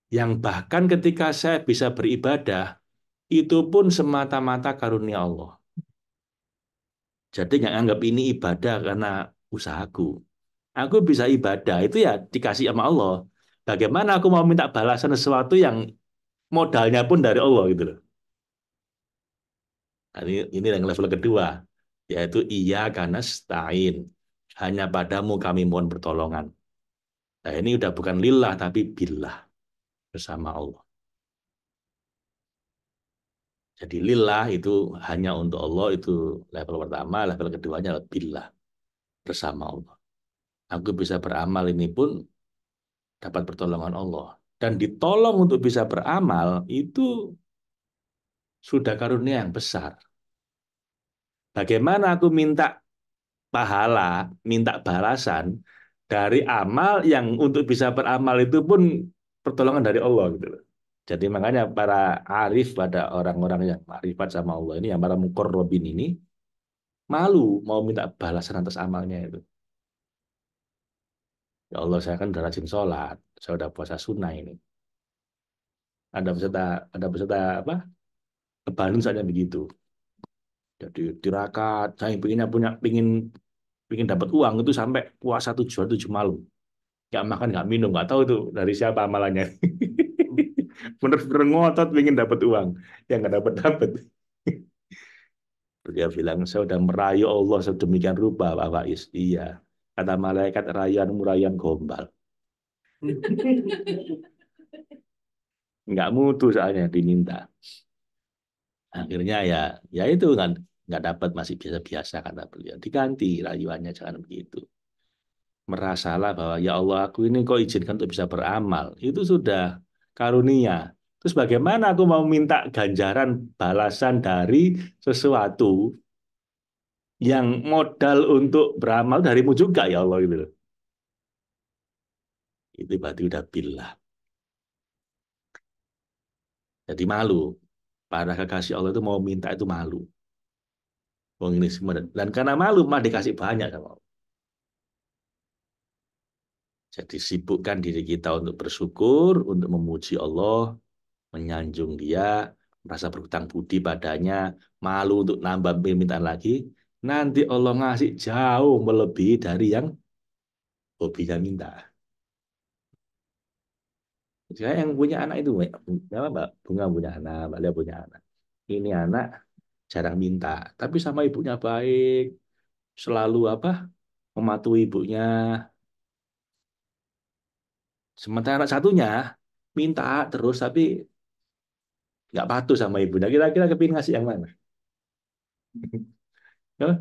Yang bahkan ketika saya bisa beribadah, itu pun semata-mata karunia Allah. Jadi nggak anggap ini ibadah karena usahaku. Aku bisa ibadah itu ya dikasih sama Allah. Bagaimana aku mau minta balasan sesuatu yang modalnya pun dari Allah gitu loh. Nah, ini yang level kedua, yaitu iya karena stain. Hanya padamu kami mohon pertolongan. Nah, ini udah bukan lillah tapi billah bersama Allah. Jadi lillah itu hanya untuk Allah itu level pertama, level keduanya adalah billah bersama Allah. Aku bisa beramal ini pun dapat pertolongan Allah. Dan ditolong untuk bisa beramal itu sudah karunia yang besar. Bagaimana aku minta pahala, minta balasan dari amal yang untuk bisa beramal itu pun pertolongan dari Allah gitu loh. Jadi makanya para arif pada orang-orang yang marifat sama Allah ini, yang para mukorrobin ini malu mau minta balasan atas amalnya itu. Ya Allah, saya kan udah rajin sholat, saya udah puasa sunnah ini. Ada peserta apa? Kebanun saja begitu. Jadi tirakat, saya pingin dapat uang itu sampai puasa 7 hari 7 malam. Nggak makan, nggak minum, nggak tahu itu dari siapa amalannya. Bener-bener ngotot pingin dapat uang, yang nggak dapat dapat. Dia bilang saya udah merayu Allah sedemikian rupa, Pak Faiz. Iya, kata malaikat rayuanmu rayuan gombal. Nggak mutu soalnya diminta. Akhirnya ya itu kan nggak dapat, masih biasa-biasa kata beliau. Diganti rayuannya, jangan begitu. Merasalah bahwa ya Allah, aku ini kok izinkan untuk bisa beramal. Itu sudah karunia. Terus bagaimana aku mau minta ganjaran balasan dari sesuatu yang modal untuk beramal darimu juga ya Allah gitu loh. Itu berarti udah billah. Jadi malu. Para kekasih Allah itu mau minta itu malu. Wong ini semua. Dan karena malu mah dikasih banyak sama Allah. Jadi sibukkan diri kita untuk bersyukur, untuk memuji Allah, menyanjung Dia, merasa berhutang budi padanya, malu untuk nambah permintaan lagi. Nanti Allah ngasih jauh melebihi dari yang hobinya minta. Saya yang punya anak itu, Mbak Bunga punya anak, Mbak Lia punya anak. Ini anak jarang minta, tapi sama ibunya baik, selalu apa mematuhi ibunya. Sementara anak satunya minta terus, tapi nggak patuh sama ibunya. Kira-kira kepingin ngasih yang mana? Hah?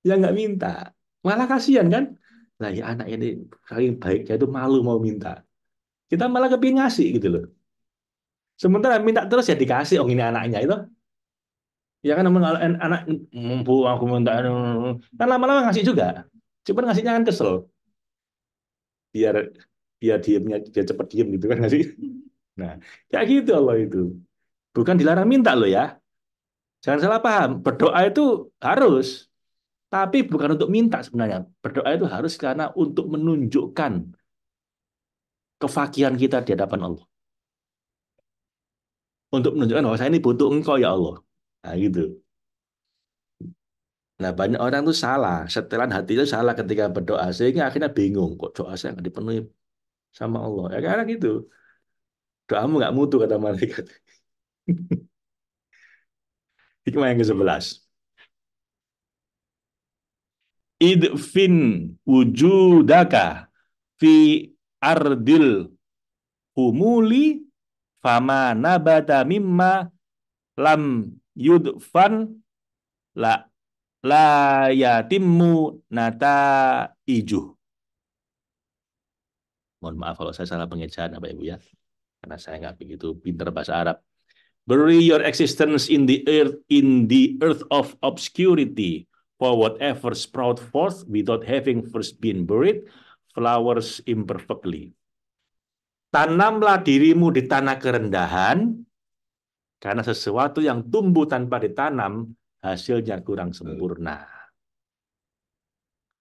Ya nggak minta. Malah kasihan kan? Nah ya anak ini saking baiknya itu malu mau minta. Kita malah kepingin ngasih gitu loh. Sementara minta terus ya dikasih, oh ini anaknya itu. Ya kan namun kalau anak mampu aku minta, kan lama-lama ngasih juga. Cuman ngasihnya kan kesel. Biar biar diemnya dia cepat diem gitu kan ngasih. Nah, kayak gitu Allah itu. Bukan dilarang minta loh ya. Jangan salah paham. Berdoa itu harus, tapi bukan untuk minta sebenarnya. Berdoa itu harus karena untuk menunjukkan kefakiran kita di hadapan Allah. Untuk menunjukkan bahwa saya ini butuh engkau ya Allah. Nah gitu. Nah banyak orang tuh salah. Setelan hati itu salah ketika berdoa. Sehingga akhirnya bingung. Kok doa saya nggak dipenuhi sama Allah. Ya karena gitu. Doamu nggak mutu kata malaikat. Hikmah yang ke-11. Idfin wujudaka fi ardil humuli fama nabata mimma lam yudfan la la yatimmu nata ijuh. Mohon maaf kalau saya salah pengejaan Bapak Ibu ya, karena saya nggak begitu pintar bahasa Arab. Bury your existence in the earth of obscurity, for whatever sprout forth without having first been buried, flowers imperfectly. Tanamlah dirimu di tanah kerendahan, karena sesuatu yang tumbuh tanpa ditanam, hasilnya kurang sempurna.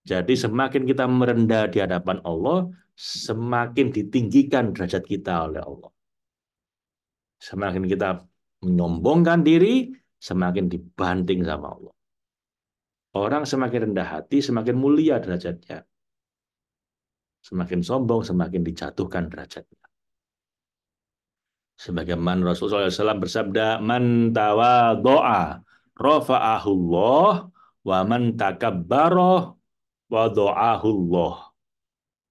Jadi semakin kita merendah di hadapan Allah, semakin ditinggikan derajat kita oleh Allah. Semakin kita menyombongkan diri, semakin dibanting sama Allah. Orang semakin rendah hati, semakin mulia derajatnya. Semakin sombong, semakin dijatuhkan derajatnya. Sebagaimana Rasulullah SAW bersabda, "Man tawadho'a rafa'ahullah wa man takabbara wadha'ahullah."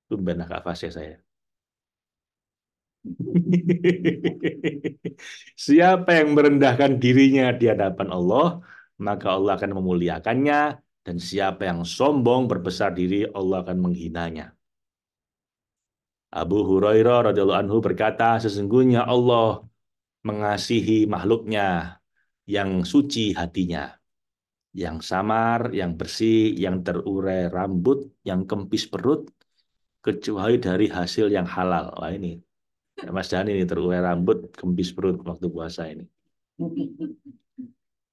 Itu benar kak fasih saya. Siapa yang merendahkan dirinya di hadapan Allah, maka Allah akan memuliakannya. Dan siapa yang sombong berbesar diri, Allah akan menghinanya. Abu Hurairah radhiyallahu anhu berkata, sesungguhnya Allah mengasihi makhluknya yang suci hatinya, yang samar, yang bersih, yang terurai rambut, yang kempis perut, kecuali dari hasil yang halal. Wah ini, Mas Dhani ini terurai rambut, kempis perut waktu puasa ini.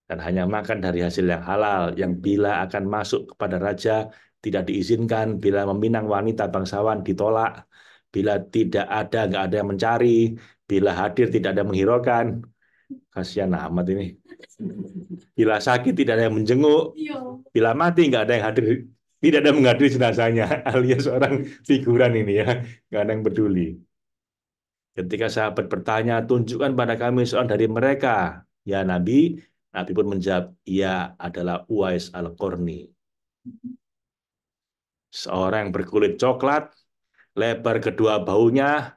Dan hanya makan dari hasil yang halal, yang bila akan masuk kepada raja tidak diizinkan, bila meminang wanita bangsawan ditolak, bila tidak ada, nggak ada yang mencari, bila hadir tidak ada yang menghiraukan. Kasihan amat ini. Bila sakit tidak ada yang menjenguk, bila mati nggak ada yang hadir, tidak ada yang menghadiri jenazahnya, alias seorang figuran ini ya, nggak ada yang peduli. Ketika sahabat bertanya, tunjukkan pada kami seorang dari mereka, ya Nabi. Nabi pun menjawab, ia adalah Uwais Al-Qarni. Seorang yang berkulit coklat, lebar kedua baunya,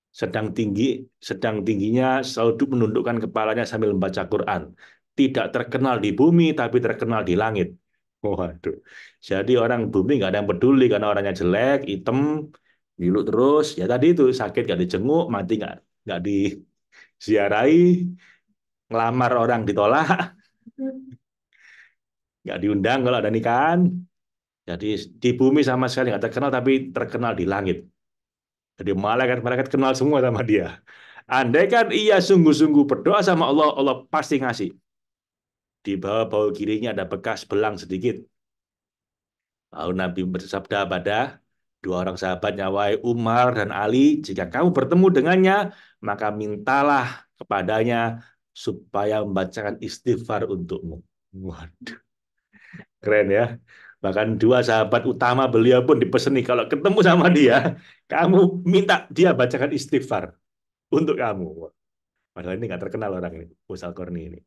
sedang tingginya, selalu menundukkan kepalanya sambil membaca Quran. Tidak terkenal di bumi, tapi terkenal di langit. Waduh. Jadi orang bumi nggak ada yang peduli karena orangnya jelek, hitam, gilu terus. Ya tadi itu sakit nggak dijenguk, mati nggak diziarahi, ngelamar orang ditolak, nggak diundang kalau ada nikahan. Jadi di bumi sama sekali nggak terkenal, tapi terkenal di langit. Jadi malaikat-malaikat kenal semua sama dia. Andai kan ia sungguh-sungguh berdoa sama Allah, Allah pasti ngasih. Di bawah bau kirinya ada bekas belang sedikit. Lalu Nabi bersabda pada dua orang sahabatnya, wahai Umar dan Ali, jika kamu bertemu dengannya, maka mintalah kepadanya supaya membacakan istighfar untukmu. Waduh, keren ya. Bahkan dua sahabat utama beliau pun dipeseni, kalau ketemu sama dia, kamu minta dia bacakan istighfar untuk kamu. Padahal ini nggak terkenal orang ini, Uwais Al-Qarni ini.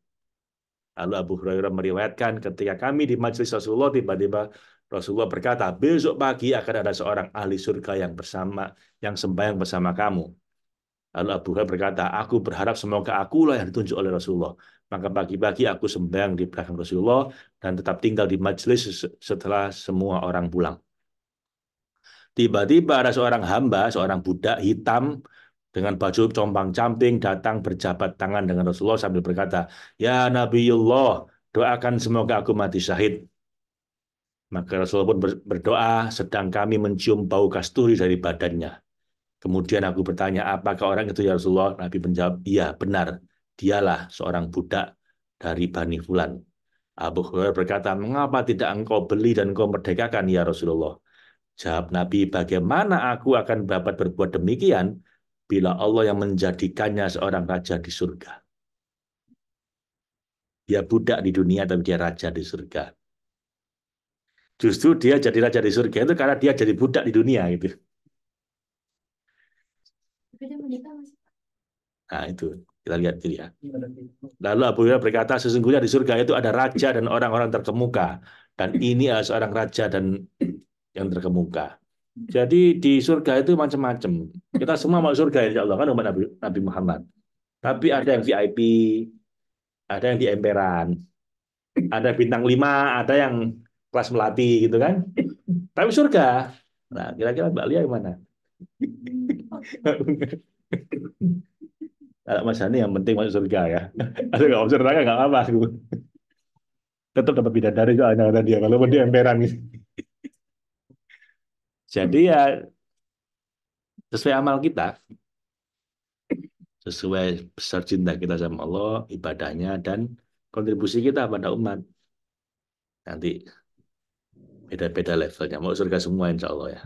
Lalu Abu Hurairah meriwayatkan ketika kami di majelis Rasulullah, tiba-tiba Rasulullah berkata, besok pagi akan ada seorang ahli surga yang sembahyang bersama kamu. Lalu Abu Hurairah berkata, aku berharap semoga akulah yang ditunjuk oleh Rasulullah. Maka pagi-pagi aku sembahyang di belakang Rasulullah dan tetap tinggal di majelis setelah semua orang pulang. Tiba-tiba ada seorang hamba, seorang budak hitam dengan baju compang-camping datang berjabat tangan dengan Rasulullah sambil berkata, ya Nabiullah, doakan semoga aku mati syahid. Maka Rasulullah pun berdoa, sedang kami mencium bau kasturi dari badannya. Kemudian aku bertanya, apakah orang itu ya Rasulullah? Nabi menjawab, iya benar, dialah seorang budak dari Bani Fulan. Abu Hurairah berkata, mengapa tidak engkau beli dan engkau merdekakan ya Rasulullah? Jawab Nabi, bagaimana aku akan dapat berbuat demikian bila Allah yang menjadikannya seorang raja di surga? Dia budak di dunia, tapi dia raja di surga. Justru dia jadi raja di surga itu karena dia jadi budak di dunia gitu. Nah itu kita lihat itu ya. Lalu Abu Hurairah berkata, sesungguhnya di surga itu ada raja dan orang-orang terkemuka. Dan ini adalah seorang raja dan yang terkemuka. Jadi di surga itu macam-macam. Kita semua mau surga insya Allah kan umat Nabi Muhammad. Tapi ada yang VIP, ada yang di emperan, ada bintang 5, ada yang kelas melati gitu kan. Tapi surga. Nah, kira-kira Mbak Lia gimana? Kalau Mas Hani yang penting masuk surga ya. Kalau nggak masuk neraka nggak apa-apa. Tetap dapat bidadari juga kata dia. Kalau dia emperan gitu. Jadi ya sesuai amal kita, sesuai besar cinta kita sama Allah, ibadahnya dan kontribusi kita pada umat. Nanti beda-beda levelnya. Mau surga semua insya Allah ya.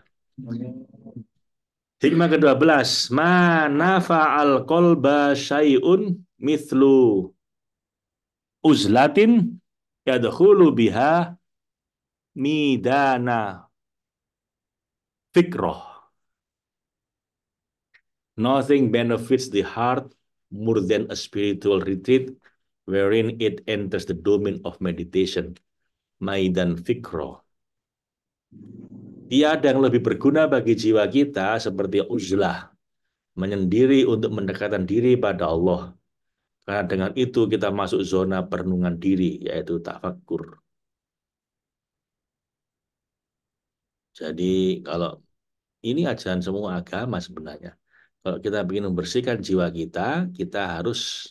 Hikmah ke-12. Ma nafa'al qalba syai'un mithlu uzlatin yadkhulu biha midana fikroh. Nothing benefits the heart more than a spiritual retreat wherein it enters the domain of meditation. Maidan fikroh. Tiada yang lebih berguna bagi jiwa kita seperti uzlah, menyendiri untuk mendekatkan diri pada Allah. Karena dengan itu kita masuk zona perenungan diri, yaitu tafakkur. Jadi kalau ini ajaran semua agama sebenarnya. Kalau kita ingin membersihkan jiwa kita, kita harus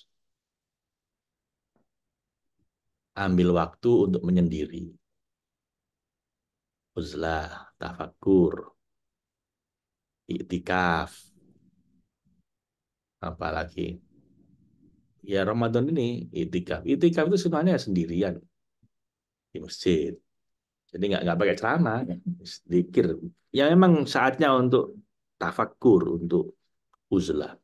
ambil waktu untuk menyendiri. Uzlah, tafakkur, iktikaf, apalagi. Ya Ramadan ini iktikaf. Iktikaf itu sebenarnya sendirian di masjid. Jadi nggak pakai ceramah, zikir. Ya memang saatnya untuk tafakkur, untuk uzlah.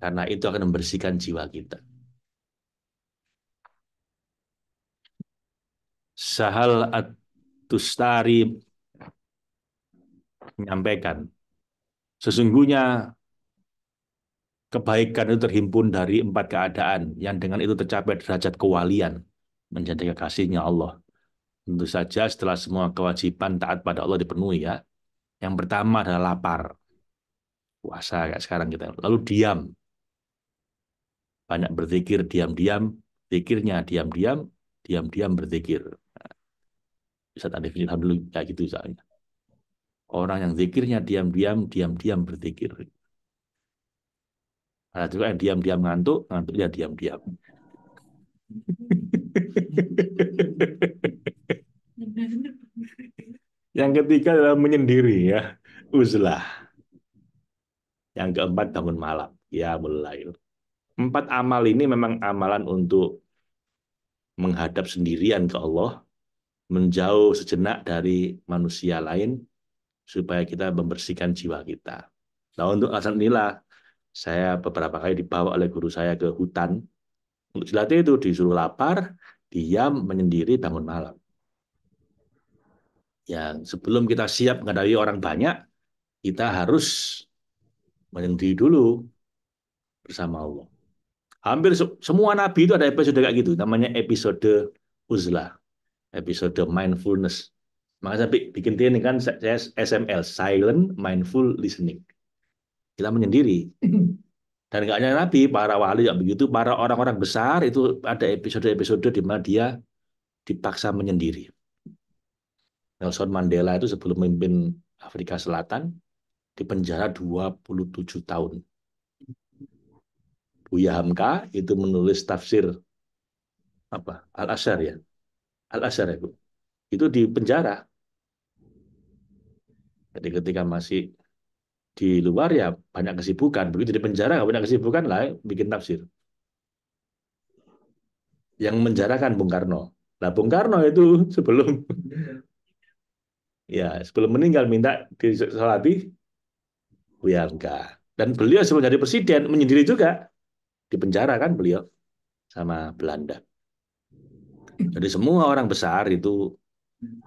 Karena itu akan membersihkan jiwa kita. Sahal At-Tustari menyampaikan, sesungguhnya kebaikan itu terhimpun dari 4 keadaan yang dengan itu tercapai derajat kewalian menjadi kekasihnya Allah. Tentu saja setelah semua kewajiban taat pada Allah dipenuhi ya. Yang pertama adalah lapar, puasa kayak sekarang kita. Lalu diam, banyak berzikir diam-diam, zikirnya diam-diam, diam-diam berzikir. Bisa tak definisikan dulu kayak gitu soalnya. Orang yang zikirnya diam-diam, diam-diam berzikir. Ada juga yang diam-diam ngantuk, ngantuknya diam-diam. Yang ketiga adalah menyendiri ya, uzlah. Yang keempat bangun malam, ya mulai. 4 amal ini memang amalan untuk menghadap sendirian ke Allah, menjauh sejenak dari manusia lain, supaya kita membersihkan jiwa kita. Nah untuk alasan inilah, saya beberapa kali dibawa oleh guru saya ke hutan, untuk dilatih itu disuruh lapar, diam, menyendiri, bangun malam. Yang sebelum kita siap menghadapi orang banyak, kita harus menyendiri dulu bersama Allah. Hampir semua nabi itu ada episode kayak gitu, namanya episode uzlah, episode mindfulness. Maka saya bikin ini kan saya SML, Silent Mindful Listening. Kita menyendiri. Dan nggak hanya nabi, para wali yang begitu, para orang-orang besar itu ada episode-episode di mana dia dipaksa menyendiri. Nelson Mandela itu sebelum memimpin Afrika Selatan di penjara 27 tahun. Buya Hamka itu menulis tafsir apa? Al-Asyar ya. Al-Asyar ya, Bu. Itu di penjara. Jadi ketika masih di luar ya banyak kesibukan. Begitu di penjara nggak banyak kesibukan lah, bikin tafsir. Yang menjarakan Bung Karno. Nah, Bung Karno itu sebelum ya sebelum meninggal minta disolati Buya Hamka. Dan beliau sebelum jadi presiden menyendiri juga di penjara kan beliau sama Belanda. Jadi semua orang besar itu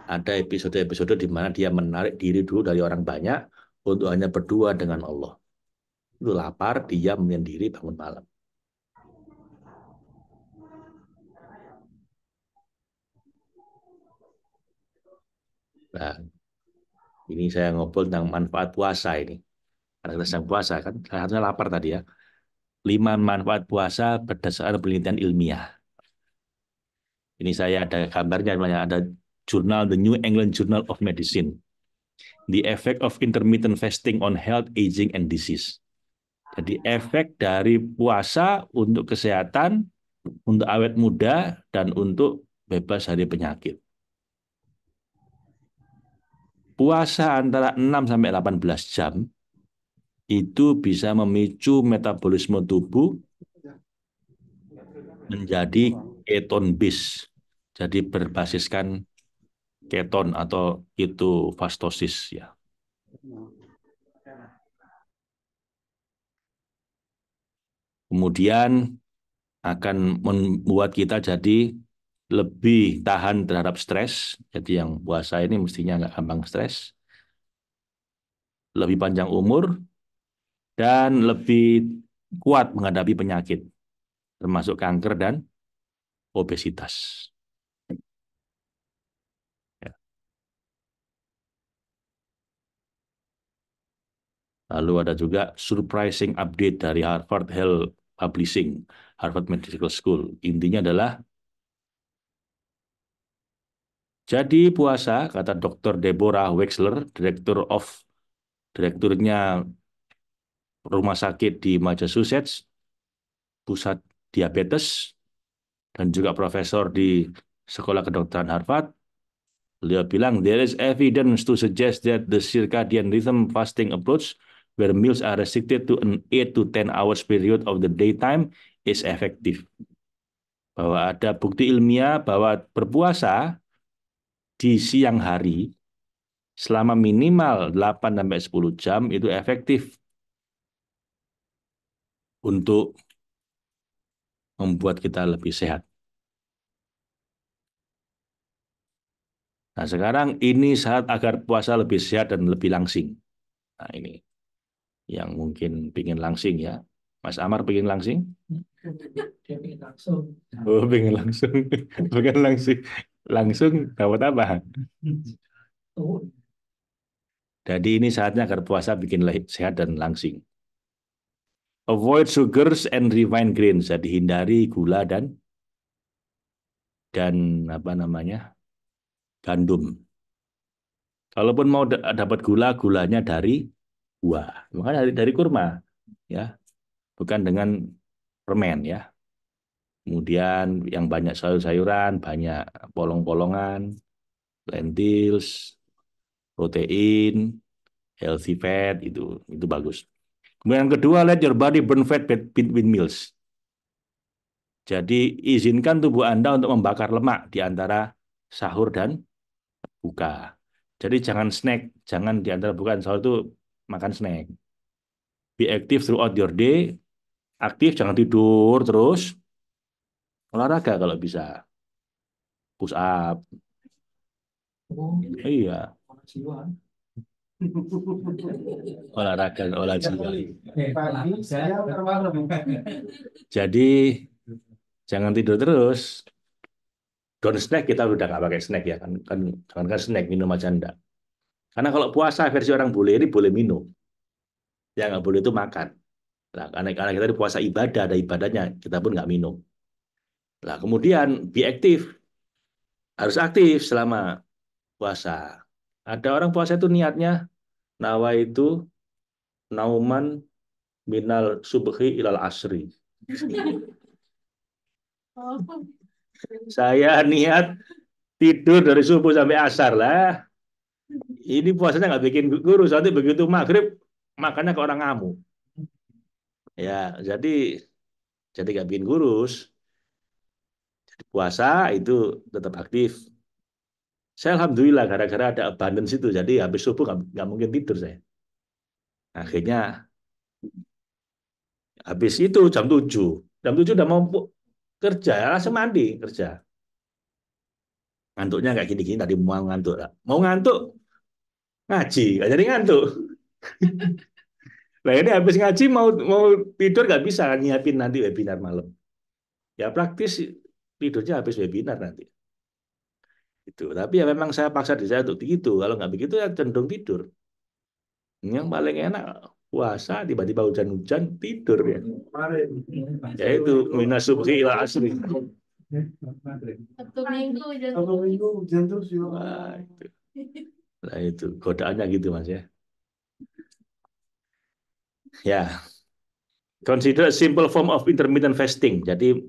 ada episode-episode di mana dia menarik diri dulu dari orang banyak untuk hanya berdua dengan Allah. Itu lapar, diam, menyendiri, bangun malam. Nah, ini saya ngobrol tentang manfaat puasa ini. Karena kita sedang puasa kan, salah satunya lapar tadi ya. 5 manfaat puasa berdasarkan penelitian ilmiah. Ini saya ada gambarnya, ada jurnal The New England Journal of Medicine. The effect of intermittent fasting on health, aging, and disease. Jadi efek dari puasa untuk kesehatan, untuk awet muda, dan untuk bebas dari penyakit. Puasa antara 6 sampai 18 jam itu bisa memicu metabolisme tubuh menjadi keton base. Jadi berbasiskan keton atau itu fastosis ya. Kemudian akan membuat kita jadi lebih tahan terhadap stres. Jadi yang puasa ini mestinya nggak gampang stres, lebih panjang umur, dan lebih kuat menghadapi penyakit, termasuk kanker dan obesitas. Ya. Lalu ada juga surprising update dari Harvard Health Publishing, Harvard Medical School. Intinya adalah, jadi puasa, kata Dr. Deborah Wexler, direkturnya rumah sakit di Massachusetts, pusat diabetes, dan juga profesor di Sekolah Kedokteran Harvard. Beliau bilang, there is evidence to suggest that the circadian rhythm fasting approach, where meals are restricted to an 8 to 10 hours period of the daytime, is effective. Bahwa ada bukti ilmiah bahwa berpuasa di siang hari selama minimal 8-10 jam itu efektif untuk membuat kita lebih sehat. Nah, sekarang ini saat agar puasa lebih sehat dan lebih langsing. Nah, ini yang mungkin pingin langsing ya. Mas Amar pingin langsing? Dia pengen langsung. Oh, pingin langsung. Bukan langsing. Langsung dapat apa? Oh, Jadi ini saatnya agar puasa bikin sehat dan langsing. Avoid sugars and refined grains. Jadi hindari gula dan apa namanya? Gandum. Kalaupun mau dapat gula, gulanya dari buah. Makanya dari kurma, ya, bukan dengan permen ya. Kemudian yang banyak sayur-sayuran, banyak polong-polongan, lentils, protein, healthy fat, itu bagus. Kemudian yang kedua, let your body burn fat between meals. Jadi izinkan tubuh Anda untuk membakar lemak di antara sahur dan buka. Jadi jangan snack, jangan di antara buka dan sahur itu makan snack. Be active throughout your day, aktif, jangan tidur terus, olahraga kalau bisa, push up. oh, Iya, jiwa. olahraga jiwa. Pagi, siang, malam. Jadi jangan tidur terus. Don't snack, kita udah nggak pakai snack ya kan jangan kan snack, minum aja enggak. Karena kalau puasa versi orang bule ini boleh minum, yang nggak boleh itu makan. Nah, karena kita di puasa ibadah, ada ibadahnya, kita pun nggak minum. Nah, kemudian be aktif, harus aktif selama puasa. Ada orang puasa itu niatnya nawa itu nauman minal subhi ilal asri. Saya niat tidur dari subuh sampai asar lah. Ini puasanya nggak bikin kurus. Nanti begitu maghrib makannya ke orang ngamu. Ya, jadi nggak bikin kurus. Jadi puasa itu tetap aktif. Saya alhamdulillah gara-gara ada abundance itu. Jadi habis subuh nggak mungkin tidur saya. Akhirnya habis itu jam 7. Jam 7 udah mau kerja, langsung mandi kerja. Ngantuknya kayak gini-gini tadi mau ngantuk. Mau ngantuk ngaji, nggak jadi ngantuk. Nah ini habis ngaji mau tidur nggak bisa nyiapin nanti webinar malam. Ya praktis tidurnya habis webinar nanti. Itu. Tapi ya memang saya paksa diri saya untuk begitu. Kalau nggak begitu ya cenderung tidur. Yang paling enak puasa tiba-tiba hujan-hujan tidur ya. Ya itu minas subhi ila asri. Sabtu Minggu hujan terus ya. Wah, itu. Nah itu godaannya gitu Mas ya. Ya, consider a simple form of intermittent fasting. Jadi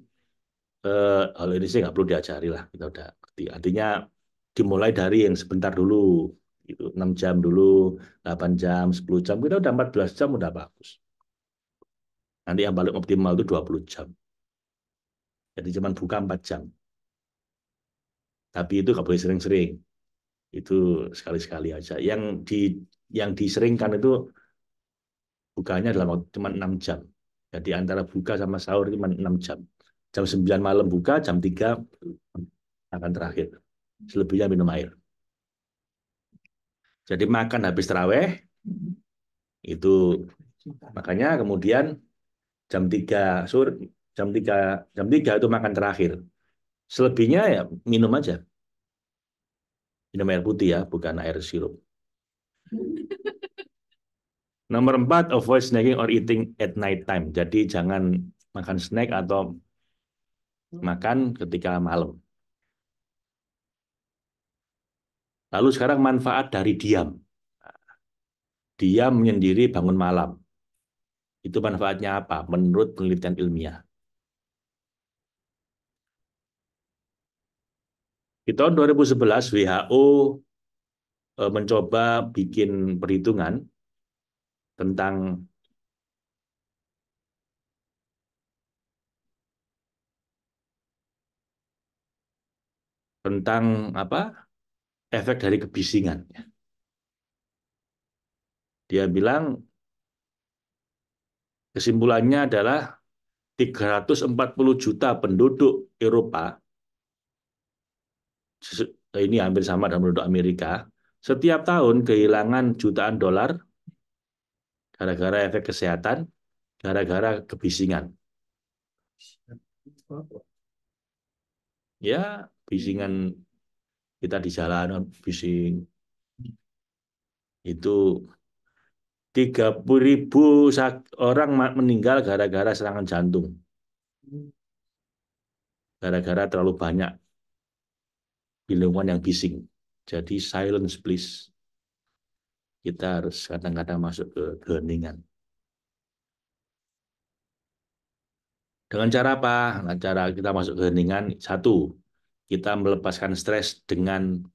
kalau ini sih nggak perlu diajari lah, kita udah ngerti. Artinya dimulai dari yang sebentar dulu, gitu, 6 jam dulu, 8 jam, 10 jam, kita udah 14 jam udah bagus. Nanti yang paling optimal itu 20 jam. Jadi cuma buka 4 jam. Tapi itu nggak boleh sering-sering. Itu sekali-sekali aja. Yang diseringkan itu bukanya dalam waktu cuma 6 jam. Jadi antara buka sama sahur cuma 6 jam. Jam 9 malam buka, jam 3 makan terakhir. Selebihnya minum air. Jadi makan habis taraweh itu makanya kemudian jam 3 sore, jam 3 itu makan terakhir. Selebihnya ya minum aja. Minum air putih ya, bukan air sirup. Nomor 4, avoid snacking or eating at night time. Jadi jangan makan snack atau makan ketika malam. Lalu sekarang manfaat dari diam. Diam menyendiri bangun malam. Itu manfaatnya apa? Menurut penelitian ilmiah. Di tahun 2011, WHO mencoba bikin perhitungan tentang tentang apa? Efek dari kebisingan. Dia bilang kesimpulannya adalah 340 juta penduduk Eropa, ini hampir sama dengan penduduk Amerika, setiap tahun kehilangan jutaan dolar gara-gara efek kesehatan, gara-gara kebisingan. Ya, bisingan kita di jalan, bising. Itu 30.000 orang meninggal gara-gara serangan jantung. Gara-gara terlalu banyak lingkungan yang bising. Jadi silence please. Kita harus kadang-kadang masuk ke keheningan. Dengan cara apa? Nah, cara kita masuk keheningan, satu, kita melepaskan stres dan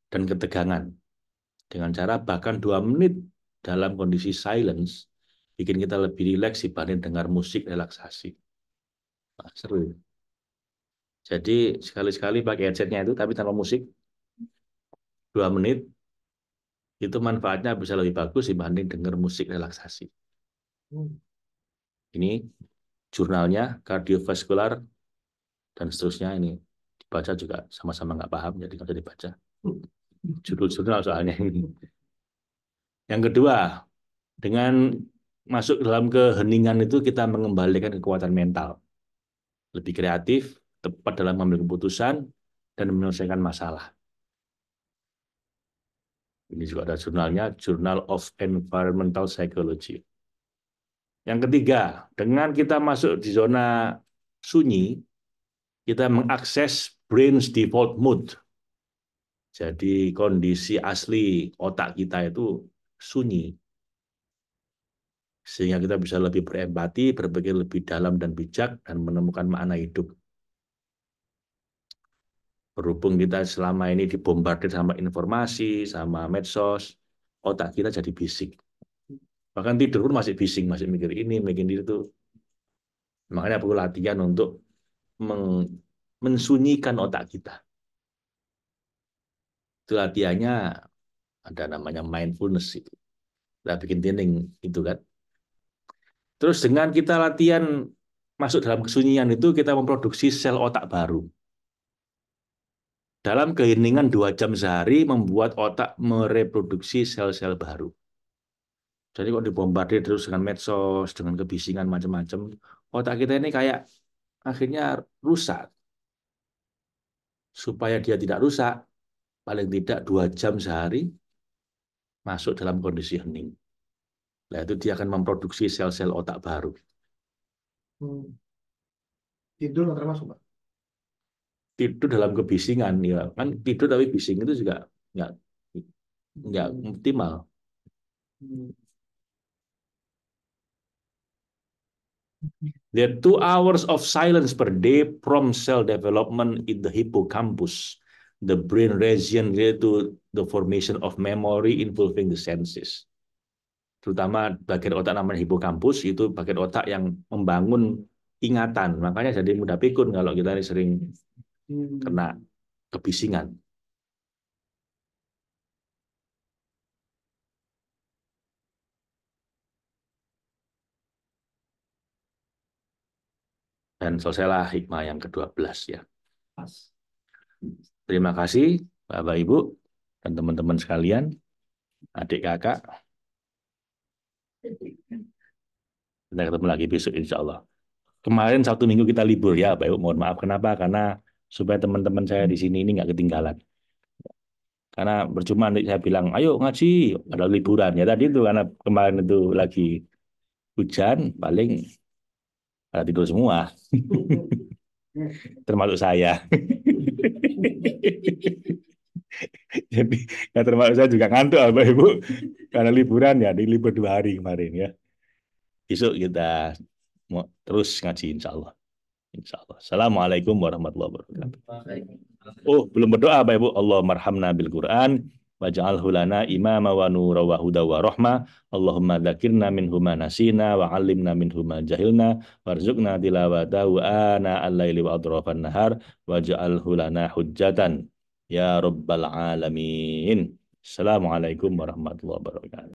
ketegangan. Dengan cara bahkan 2 menit dalam kondisi silence, bikin kita lebih rileks dibanding dengar musik relaksasi. Nah, seru. Jadi sekali-sekali pakai headsetnya itu, tapi tanpa musik, 2 menit, itu manfaatnya bisa lebih bagus dibanding dengar musik relaksasi. Ini jurnalnya, kardiovaskular, dan seterusnya ini. Dibaca juga sama-sama nggak paham, jadi nggak bisa dibaca. Judul-jurnal soalnya ini. Yang kedua, dengan masuk dalam keheningan itu kita mengembalikan kekuatan mental. Lebih kreatif, tepat dalam mengambil keputusan, dan menyelesaikan masalah. Ini juga ada jurnalnya, Journal of Environmental Psychology. Yang ketiga, dengan kita masuk di zona sunyi, kita mengakses brain's default mode. Jadi kondisi asli otak kita itu sunyi. Sehingga kita bisa lebih berempati, berpikir lebih dalam dan bijak, dan menemukan makna hidup. Berhubung kita selama ini dibombardir sama informasi, sama medsos, otak kita jadi bising. Bahkan tidur pun masih bising, masih mikir ini, mikir itu. Makanya perlu latihan untuk mensunyikan otak kita. Itu latihannya ada namanya mindfulness itu. Kita bikin training itu kan. Terus dengan kita latihan masuk dalam kesunyian itu, kita memproduksi sel otak baru. Dalam keheningan 2 jam sehari membuat otak mereproduksi sel-sel baru. Jadi kok dibombardir terus dengan medsos, dengan kebisingan macam-macam, otak kita ini kayak akhirnya rusak. Supaya dia tidak rusak, paling tidak 2 jam sehari masuk dalam kondisi hening. Nah, itu dia akan memproduksi sel-sel otak baru. Tidur nggak termasuk, Pak? Tidur dalam kebisingan, ya kan tidur tapi bising itu juga nggak nggak optimal. There are 2 hours of silence per day from cell development in the hippocampus, the brain region related to the formation of memory involving the senses. Terutama bagian otak namanya hippocampus, itu bagian otak yang membangun ingatan. Makanya jadi mudah pikun kalau kita ini sering kena kebisingan. Dan selesailah hikmah yang ke-12 ya. Terima kasih Bapak Ibu dan teman-teman sekalian, adik kakak. Kita ketemu lagi besok insya Allah. Kemarin Sabtu Minggu kita libur ya Bapak Ibu. Mohon maaf kenapa? Karena supaya teman-teman saya di sini ini nggak ketinggalan. Karena percuma nanti saya bilang, ayo ngaji, ada liburan. Ya tadi itu karena kemarin itu lagi hujan, paling pada tidur semua. Termasuk saya. Jadi ya termasuk saya juga ngantuk Bapak Ibu. Karena liburan ya, di libur 2 hari kemarin ya. Besok kita mau terus ngaji insya Allah. Insya Allah. Assalamualaikum warahmatullahi wabarakatuh. Oh, belum berdoa Bapak Ibu. Allah marhamna bil Quran waj'alhu lana imama wa nura wa huda wa rahmah. Allahumma dzakirna minhu ma nasina wa 'allimna minhu ma jahilna warzuqna tilawatahu ana al-laili wa atrafan nahar waj'alhu lana hujjatan ya rabbal alamin. Assalamualaikum warahmatullahi wabarakatuh.